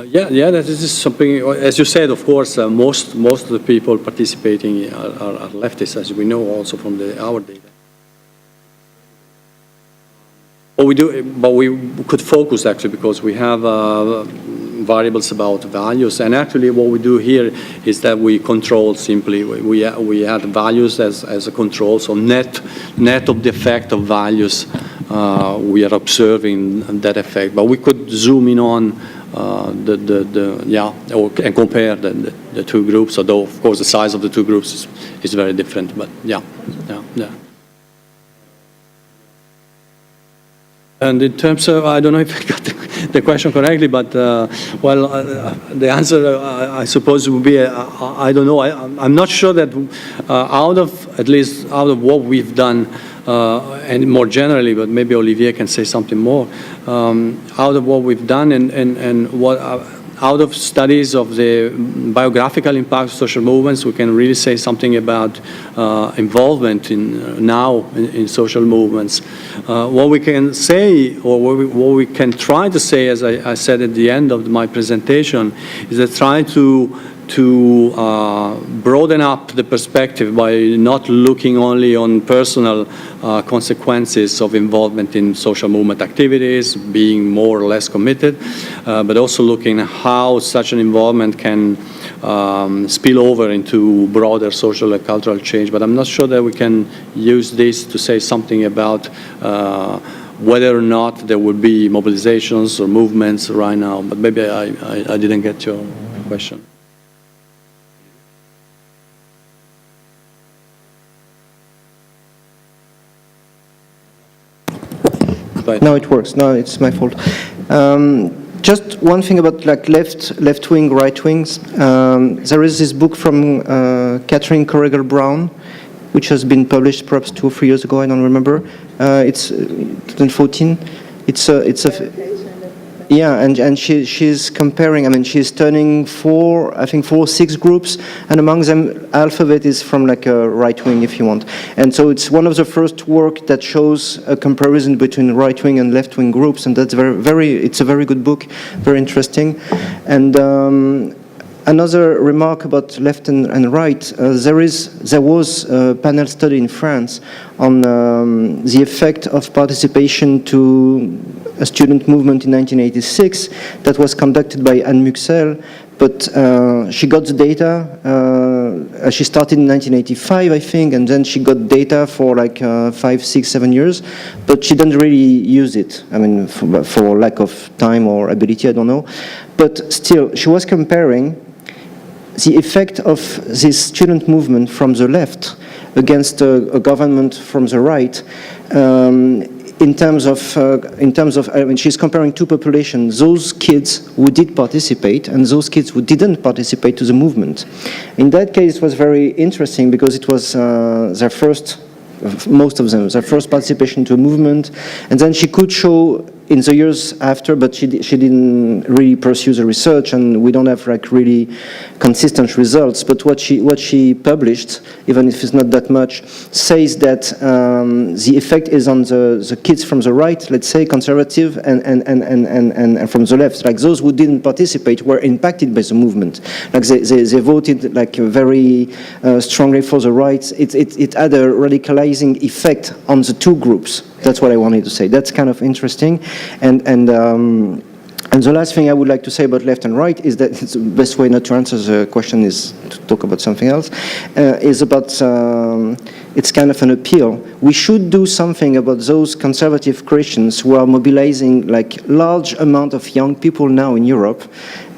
yeah, that is something. As you said, of course, most of the people participating are leftists, as we know also from our data. But we could focus actually, because we have variables about values, and actually what we do here is that we control simply. We add values as a control, so net of the effect of values, we are observing that effect. But we could zoom in on and compare the two groups. Although of course the size of the two groups is very different. But yeah. And in terms of, I don't know if I got the question correctly, but the answer I suppose would be, I don't know. I'm not sure that out of what we've done, and more generally, but maybe Olivier can say something more, out of what we've done and what out of studies of the biographical impact of social movements, we can really say something about involvement in social movements. What we can say, or what we can try to say, as I said at the end of my presentation, is that try to broaden up the perspective by not looking only on personal consequences of involvement in social movement activities, being more or less committed, but also looking at how such an involvement can spill over into broader social and cultural change. But I'm not sure that we can use this to say something about whether or not there would be mobilizations or movements right now. But maybe I didn't get your question. No, it works. No, it's my fault. Just one thing about like left wing, right wings. There is this book from Catherine Corrigal-Brown, which has been published perhaps 2 or 3 years ago. I don't remember. It's 2014. It's a yeah, and she's comparing. I mean, she's turning 4 or 6 groups, and among them, Alphabet is from like a right wing, if you want. And so it's one of the first work that shows a comparison between right wing and left wing groups, and that's it's a very good book, very interesting. And another remark about left and right, there was a panel study in France on the effect of participation to a student movement in 1986 that was conducted by Anne Muxel, but she got the data, she started in 1985, I think, and then she got data for like 5, 6, 7 years, but she didn't really use it, I mean, for lack of time or ability, I don't know. But still, she was comparing the effect of this student movement from the left against a government from the right, in terms of, I mean, she's comparing 2 populations, those kids who did participate and those kids who didn't participate to the movement. In that case, it was very interesting because it was their first, most of them, their first participation to a movement, and then she could show in the years after, but she didn't really pursue the research, and we don't have like really consistent results. But what she published, even if it's not that much, says that the effect is on the kids from the right, let's say conservative, and from the left. Like those who didn't participate were impacted by the movement. Like they voted like very strongly for the right. It had a radicalizing effect on the 2 groups. That's what I wanted to say. That's kind of interesting, and And the last thing I would like to say about left and right is that it's the best way not to answer the question is to talk about something else, is about, it's kind of an appeal. We should do something about those conservative Christians who are mobilizing like large amount of young people now in Europe.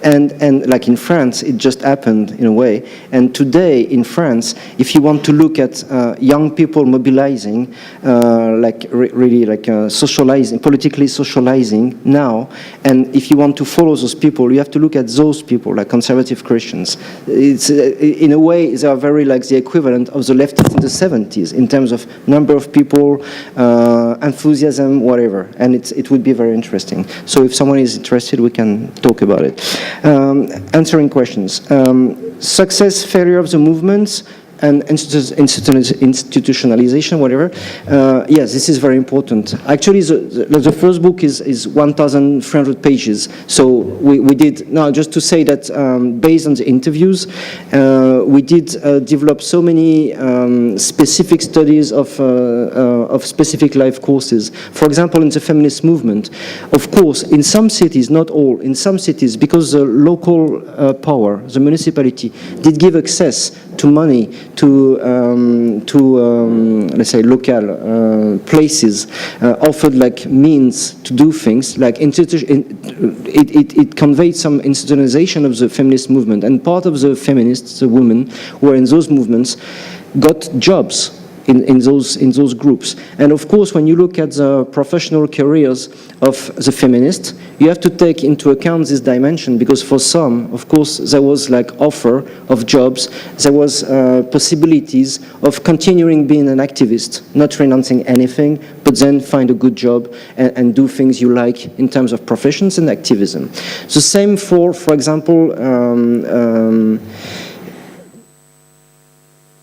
And like in France, it just happened in a way. And today in France, if you want to look at young people mobilizing, really socializing, politically socializing now, and if you want to follow those people, you have to look at those people, like conservative Christians. It's in a way they are very like the equivalent of the leftists in the 70s in terms of number of people, enthusiasm, whatever. And it would be very interesting. So if someone is interested, we can talk about it. Answering questions. Success, failure of the movements, and institutionalization, whatever. Yes, this is very important. Actually, the first book is 1,300 pages. So we did, now just to say that based on the interviews, we did develop so many specific studies of specific life courses. For example, in the feminist movement, of course, in some cities, not all, in some cities, because the local power, the municipality, did give access to money to let's say local places, offered like means to do things like it conveyed some institutionalization of the feminist movement, and part of the feminists, the women who were in those movements, got jobs in those groups. And of course, when you look at the professional careers of the feminists, you have to take into account this dimension, because for some, of course, there was like offer of jobs, there was possibilities of continuing being an activist, not renouncing anything, but then find a good job and do things you like in terms of professions and activism. The same for example,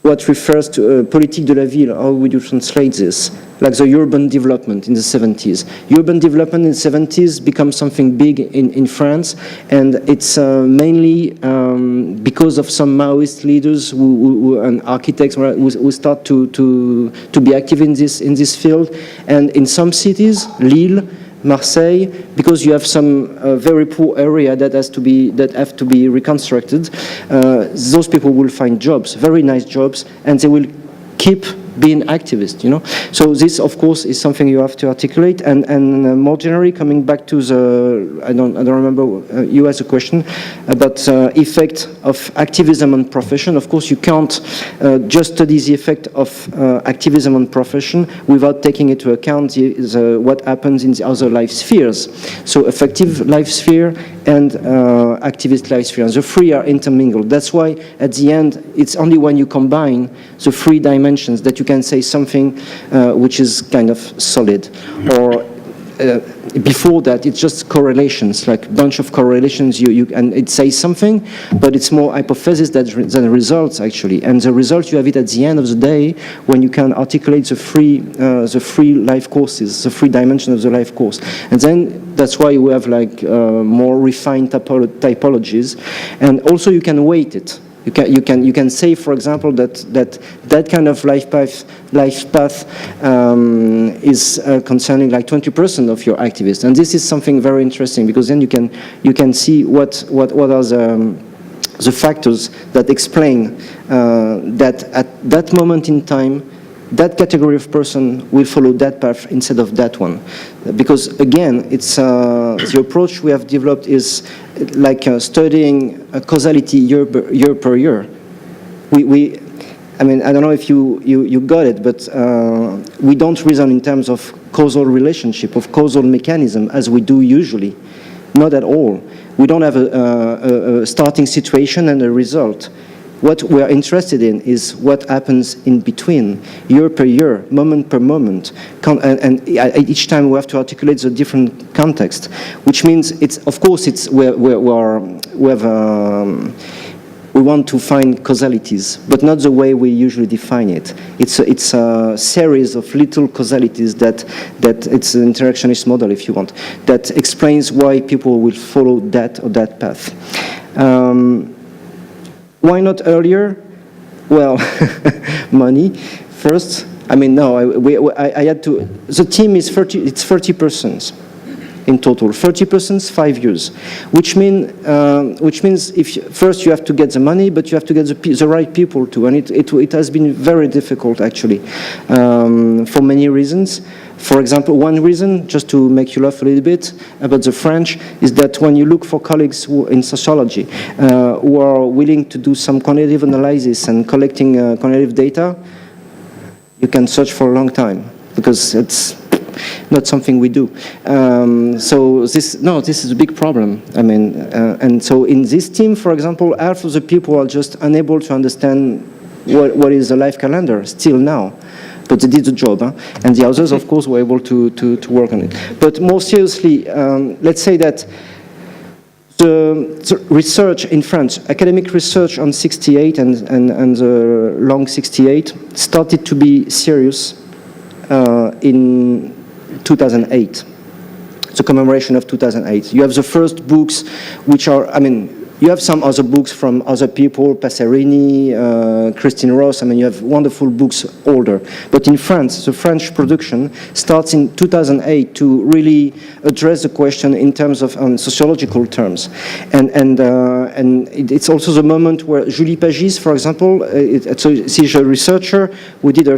what refers to politique de la ville, how would you translate this? Like the urban development in the 70s. Urban development in the 70s becomes something big in France, and it's mainly because of some Maoist leaders and architects who start to be active in this field. And in some cities, Lille, Marseille, because you have some very poor area that have to be reconstructed, those people will find jobs, very nice jobs, and they will keep being activists, you know. So this, of course, is something you have to articulate. And more generally, coming back to the, I don't remember, you asked a question about effect of activism on profession. Of course, you can't just study the effect of activism on profession without taking into account what happens in the other life spheres. So effective life sphere and activist life sphere. The three are intermingled. That's why at the end, it's only when you combine the three dimensions that you can say something which is kind of solid. Or before that, it's just correlations, like a bunch of correlations, and it says something, but it's more hypothesis than results, actually. And the result, you have it at the end of the day when you can articulate the three life courses, the three dimensions of the life course. And then that's why we have like more refined typologies. And also you can weight it. You can say, for example, that kind of life path is concerning like 20% of your activists, and this is something very interesting, because then you can see what are the factors that explain that at that moment in time, that category of person will follow that path instead of that one. Because again, it's the approach we have developed is like studying causality year per year. I mean, I don't know if you got it, but we don't reason in terms of causal relationship, of causal mechanism, as we do usually. Not at all. We don't have a starting situation and a result. What we are interested in is what happens in between, year per year, moment per moment. And each time we have to articulate the different context, which means it's, of course, it's we want to find causalities, but not the way we usually define it. It's a series of little causalities that it's an interactionist model, if you want, that explains why people will follow that or that path. Why not earlier? Well, money first. I mean, no, I had to. The team is 30. It's 30 persons. in total. 30% 5 years, which means first you have to get the money, but you have to get the right people too, and it has been very difficult actually for many reasons. For example, one reason, just to make you laugh a little bit, about the French, is that when you look for colleagues in sociology who are willing to do some quantitative analysis and collecting quantitative data, you can search for a long time, because it's not something we do. So this is a big problem. I mean, and so in this team, for example, half of the people are just unable to understand what is a life calendar still now. But they did the job, huh? And the others, of course, were able to work on it. But more seriously, let's say that the research in France, academic research on 68 and the long 68 started to be serious in 2008, the commemoration of 2008. You have the first books which are, I mean, you have some other books from other people, Passerini, Christine Ross. I mean, you have wonderful books older. But in France, the French production starts in 2008 to really address the question in terms of sociological terms. And it's also the moment where Julie Pagis, for example, she's a researcher. We did a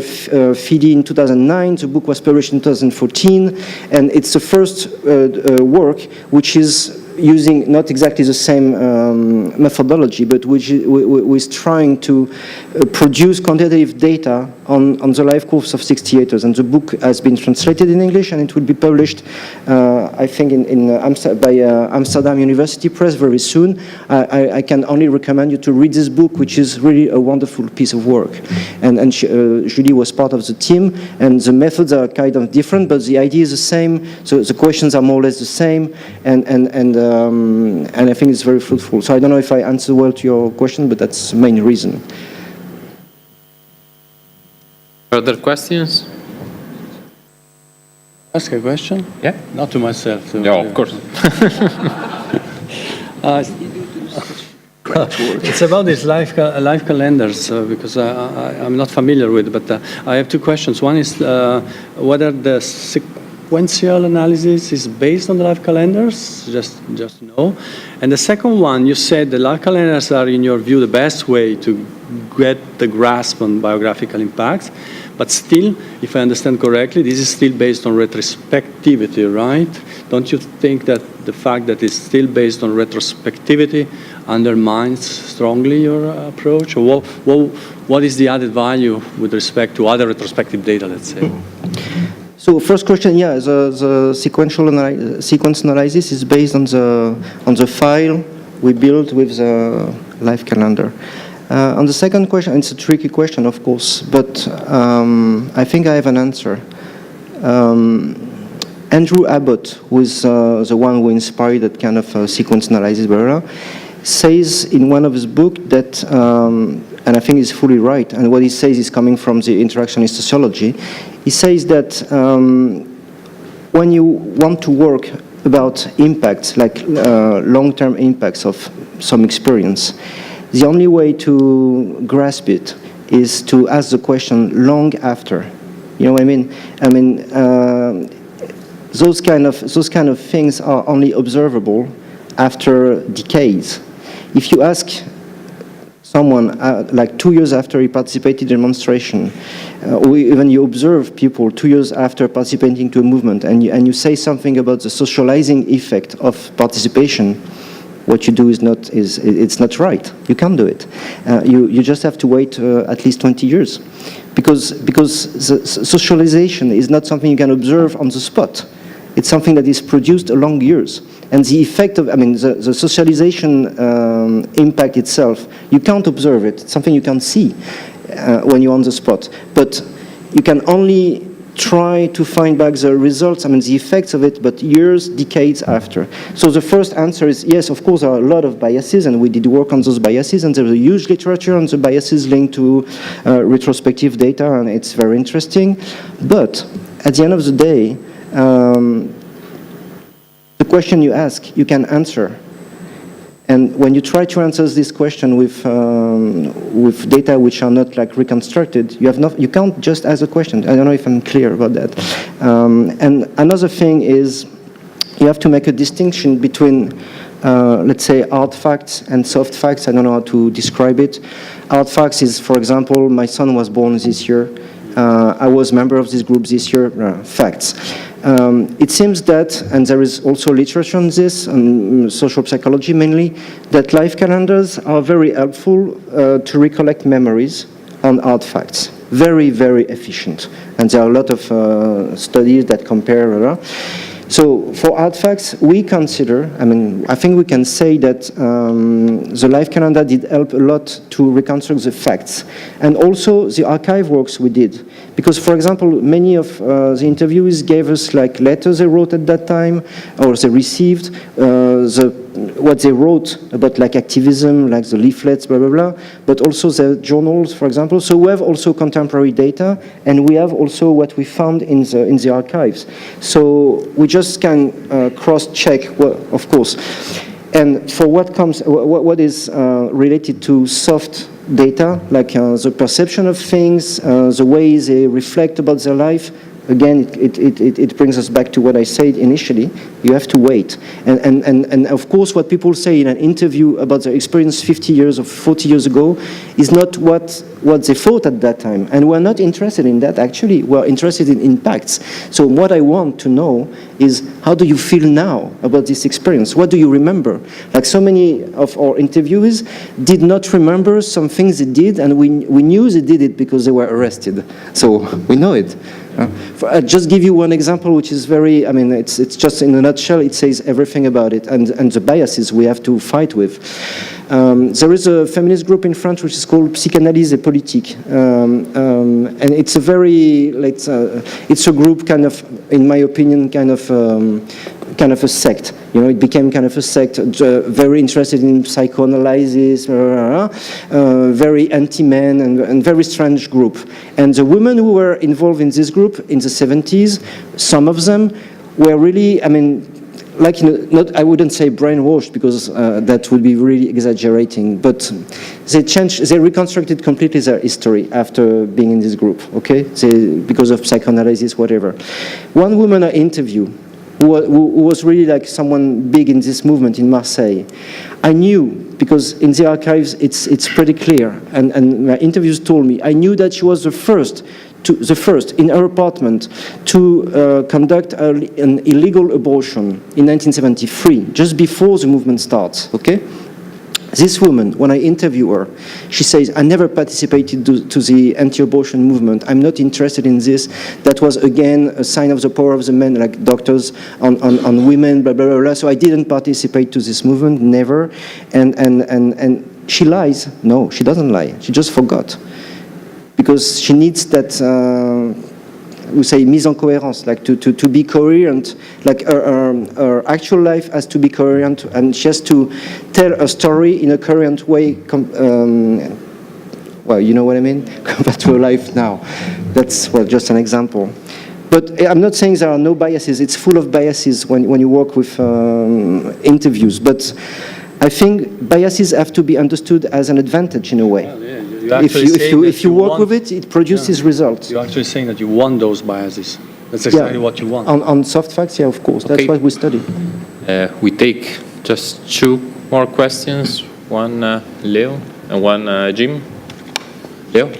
FIDI in 2009. The book was published in 2014. And it's the first work which is using not exactly the same methodology, but which is trying to produce quantitative data on the life course of 68ers. And the book has been translated in English, and it will be published, I think, by Amsterdam University Press very soon. I can only recommend you to read this book, which is really a wonderful piece of work. And Julie was part of the team, and the methods are kind of different, but the idea is the same. So the questions are more or less the same, and I think it's very fruitful. So I don't know if I answered well to your question, but that's the main reason. Further questions? Ask a question? Yeah. Not to myself. Yeah, of course. It's about these life calendars, because I'm not familiar with it, but I have two questions. One is whether the sequential analysis is based on the life calendars, just to know. And the second one, you said the life calendars are, in your view, the best way to get the grasp on biographical impacts. But still, if I understand correctly, this is still based on retrospectivity, right? Don't you think that the fact that it's still based on retrospectivity undermines strongly your approach? Or what is the added value with respect to other retrospective data, let's say? So first question, yeah, the sequence analysis is based on the file we built with the life calendar. On the second question, it's a tricky question, of course, but I think I have an answer. Andrew Abbott, who is the one who inspired that kind of sequence analysis, says in one of his books that, and I think he's fully right, and what he says is coming from the interactionist sociology. He says that when you want to work about impacts, like long-term impacts of some experience, the only way to grasp it is to ask the question long after. You know what I mean? I mean, those kind of things are only observable after decades. If you ask someone like 2 years after he participated in a demonstration, or even you observe people 2 years after participating to a movement, and you say something about the socializing effect of participation, what you do is not right. You can't do it. You just have to wait at least 20 years, because the socialization is not something you can observe on the spot. It's something that is produced along years. And the effect of, I mean, the socialization impact itself, you can't observe it. It's something you can't see when you're on the spot. But you can only try to find back the results, I mean, the effects of it, but years, decades after. So the first answer is, yes, of course, there are a lot of biases, and we did work on those biases, and there's a huge literature on the biases linked to retrospective data, and it's very interesting. But at the end of the day, the question you ask, you can answer. And when you try to answer this question with data which are not like reconstructed, you can't just ask a question. I don't know if I'm clear about that. And another thing is, you have to make a distinction between, let's say, hard facts and soft facts. I don't know how to describe it. Hard facts is, for example, my son was born this year. I was a member of this group this year. Facts. It seems that, and there is also literature on this, on social psychology mainly, that life calendars are very helpful to recollect memories on hard facts. Very, very efficient. And there are a lot of studies that compare. So for hard facts, we consider, I think we can say that the life calendar did help a lot to reconstruct the facts. And also the archive works we did. Because, for example, many of the interviewees gave us like letters they wrote at that time, or they received, what they wrote about like activism, like the leaflets, blah, blah, blah, but also the journals, for example. So we have also contemporary data, and we have also what we found in the archives. So we just can cross-check, well, of course. And for what is related to soft data, like the perception of things, the way they reflect about their life, again, it brings us back to what I said initially. You have to wait. And of course, what people say in an interview about their experience 50 years or 40 years ago is not what they thought at that time. And we're not interested in that, actually. We're interested in impacts. So what I want to know is, how do you feel now about this experience? What do you remember? Like so many of our interviewees did not remember some things they did, and we knew they did it because they were arrested. So we know it. I'll just give you one example, which is very, it's just in a nutshell, it says everything about it, and the biases we have to fight with. There is a feminist group in France which is called Psychanalyse et Politique, and it's a very, it's a group kind of, in my opinion, kind of a sect. You know, it became kind of a sect, very interested in psychoanalysis, very anti-men, and very strange group. And the women who were involved in this group in the 70s, some of them were really, like, I wouldn't say brainwashed, because that would be really exaggerating, but they reconstructed completely their history after being in this group, okay? Because of psychoanalysis, whatever. One woman I interviewed, who was really like someone big in this movement in Marseille, I knew, because in the archives it's pretty clear, and my interviews told me, I knew that she was the first in her apartment to conduct an illegal abortion in 1973, just before the movement starts, okay? This woman, when I interview her, she says, I never participated to the anti-abortion movement. I'm not interested in this. That was, again, a sign of the power of the men, like doctors on women, blah, blah, blah, blah. So I didn't participate to this movement, never. And she lies. No, she doesn't lie. She just forgot. Because she needs that, we say, mise en cohérence, like to be coherent, like her actual life has to be coherent, and she has to tell a story in a coherent way, well, you know what I mean, compared to her life now. That's, well, just an example. But I'm not saying there are no biases. It's full of biases when you work with interviews. But I think biases have to be understood as an advantage in a way. Well, yeah. If you work with it, it produces results. You're actually saying that you want those biases. That's exactly what you want. On soft facts, yeah, of course. Okay. That's what we study. We take just 2 more questions. One Leo and one Jim. Leo?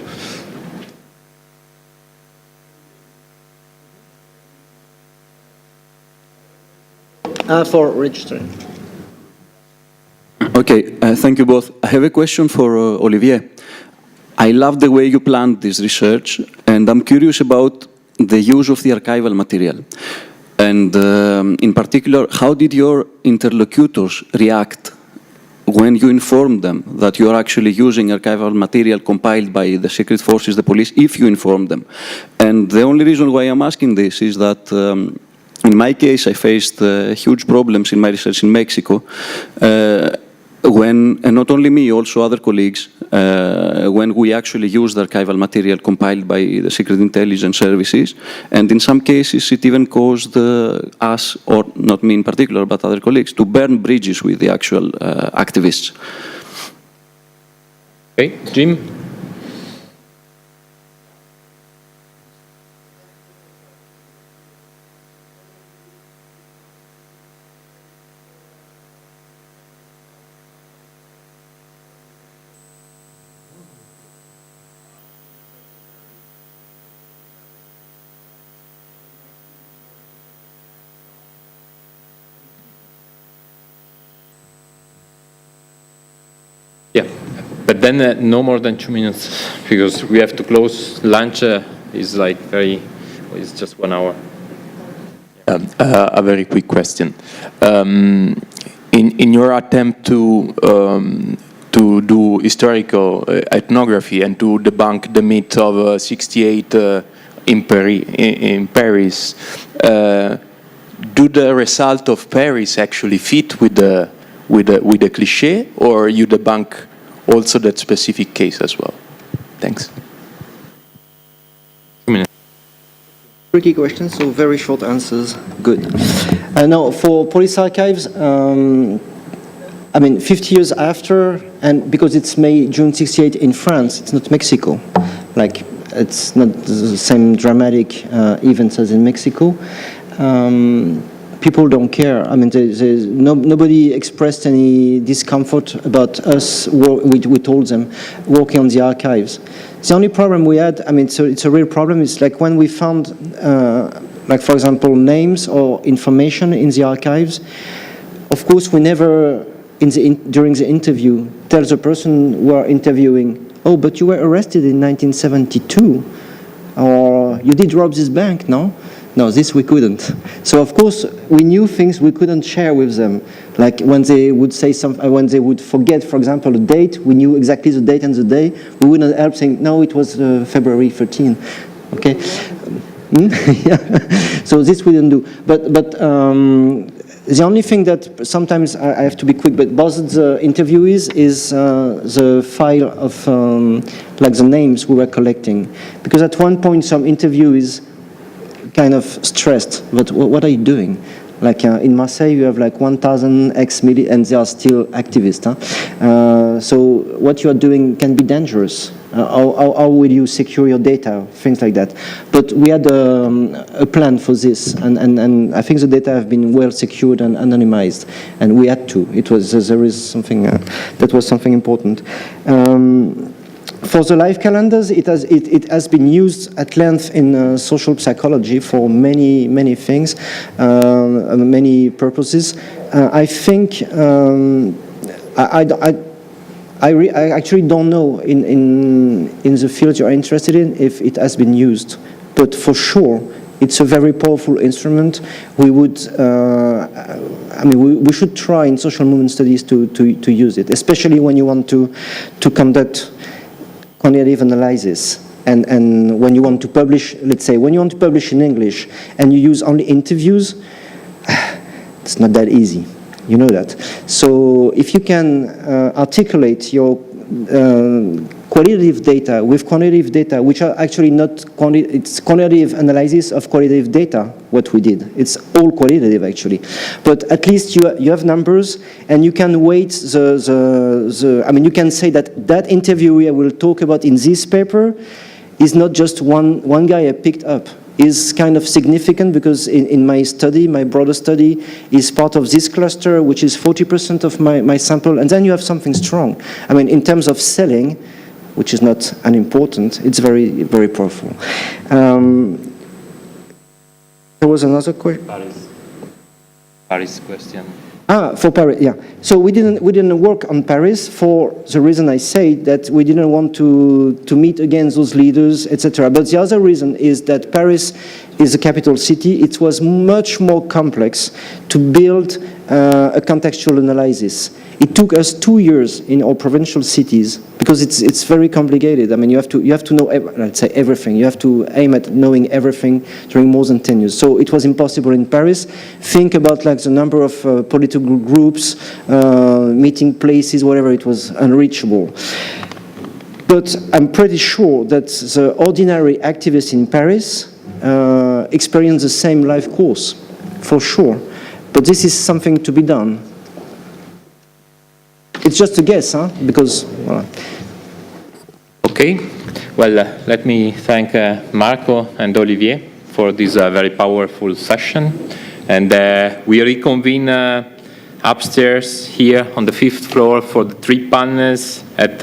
For registering. Okay, thank you both. I have a question for Olivier. I love the way you planned this research, and I'm curious about the use of the archival material. And in particular, how did your interlocutors react when you informed them that you are actually using archival material compiled by the secret forces, the police, if you informed them? And the only reason why I'm asking this is that in my case, I faced huge problems in my research in Mexico, when, and not only me, also other colleagues, when we actually used archival material compiled by the secret intelligence services, and in some cases it even caused us, or not me in particular, but other colleagues, to burn bridges with the actual activists. Okay, Jim? But then no more than 2 minutes, because we have to close. Lunch is like it's just 1 hour. A very quick question. In your attempt to do historical ethnography and to debunk the myth of 68 in Paris, do the result of Paris actually fit with the cliché, or you debunk also that specific case as well? Thanks. Tricky questions, so very short answers. Good. Now, for police archives, I mean, 50 years after, and because it's June 68 in France, it's not Mexico. Like, it's not the same dramatic events as in Mexico. People don't care. I mean, nobody expressed any discomfort about us, we told them, working on the archives. The only problem we had, I mean, it's a real problem, is like when we found, like for example, names or information in the archives, of course we never, during the interview, tell the person we are interviewing, oh, but you were arrested in 1972, or you did rob this bank, no? No, this we couldn't. So of course we knew things we couldn't share with them. Like when they would say something, when they would forget, for example, a date, we knew exactly the date and the day. We wouldn't help saying, no, it was February 13. Okay. Yeah. So this we didn't do. But the only thing that sometimes I have to be quick, but bothers the interviewees is the file of like the names we were collecting, because at one point some interviewees kind of stressed, but what are you doing? Like in Marseille, you have like 1,000 ex-military, and they are still activists. Huh? So what you are doing can be dangerous. How will you secure your data? Things like that. But we had a plan for this, and I think the data have been well secured and anonymized, and we had to. There is something that was something important. For the life calendars, it has been used at length in social psychology for many things, many purposes. I think I actually don't know in the field you're interested in if it has been used, but for sure it's a very powerful instrument. We would, I mean, we should try in social movement studies to use it, especially when you want to conduct quantitative analysis, and when you want to publish, let's say, when you want to publish in English and you use only interviews, it's not that easy. You know that. So if you can articulate your qualitative data with quantitative data, which are actually not it's quantitative analysis of qualitative data, what we did. It's all qualitative actually. But at least you have numbers, and you can weight I mean, you can say that interviewee I will talk about in this paper is not just one guy I picked up. Is kind of significant because in my study, my broader study, is part of this cluster, which is 40% of my sample, and then you have something strong. I mean, in terms of selling, which is not unimportant, it's very, very powerful. There was another question. Paris question. For Paris, yeah. So we didn't work on Paris for the reason I said, that we didn't want to meet against those leaders, etc. But the other reason is that Paris is a capital city. It was much more complex to build a contextual analysis. It took us 2 years in our provincial cities because it's very complicated. I mean, you have to know, let's say, everything. You have to aim at knowing everything during more than 10 years. So it was impossible in Paris. Think about like the number of political groups, meeting places, whatever. It was unreachable. But I'm pretty sure that the ordinary activists in Paris experience the same life course, for sure. But this is something to be done. It's just a guess, huh? Because, well. Okay. Well, let me thank Marco and Olivier for this very powerful session. And we reconvene upstairs here on the 5th floor for the 3 panels at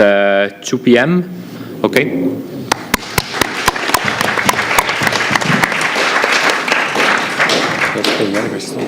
2 p.m. Okay? Questo?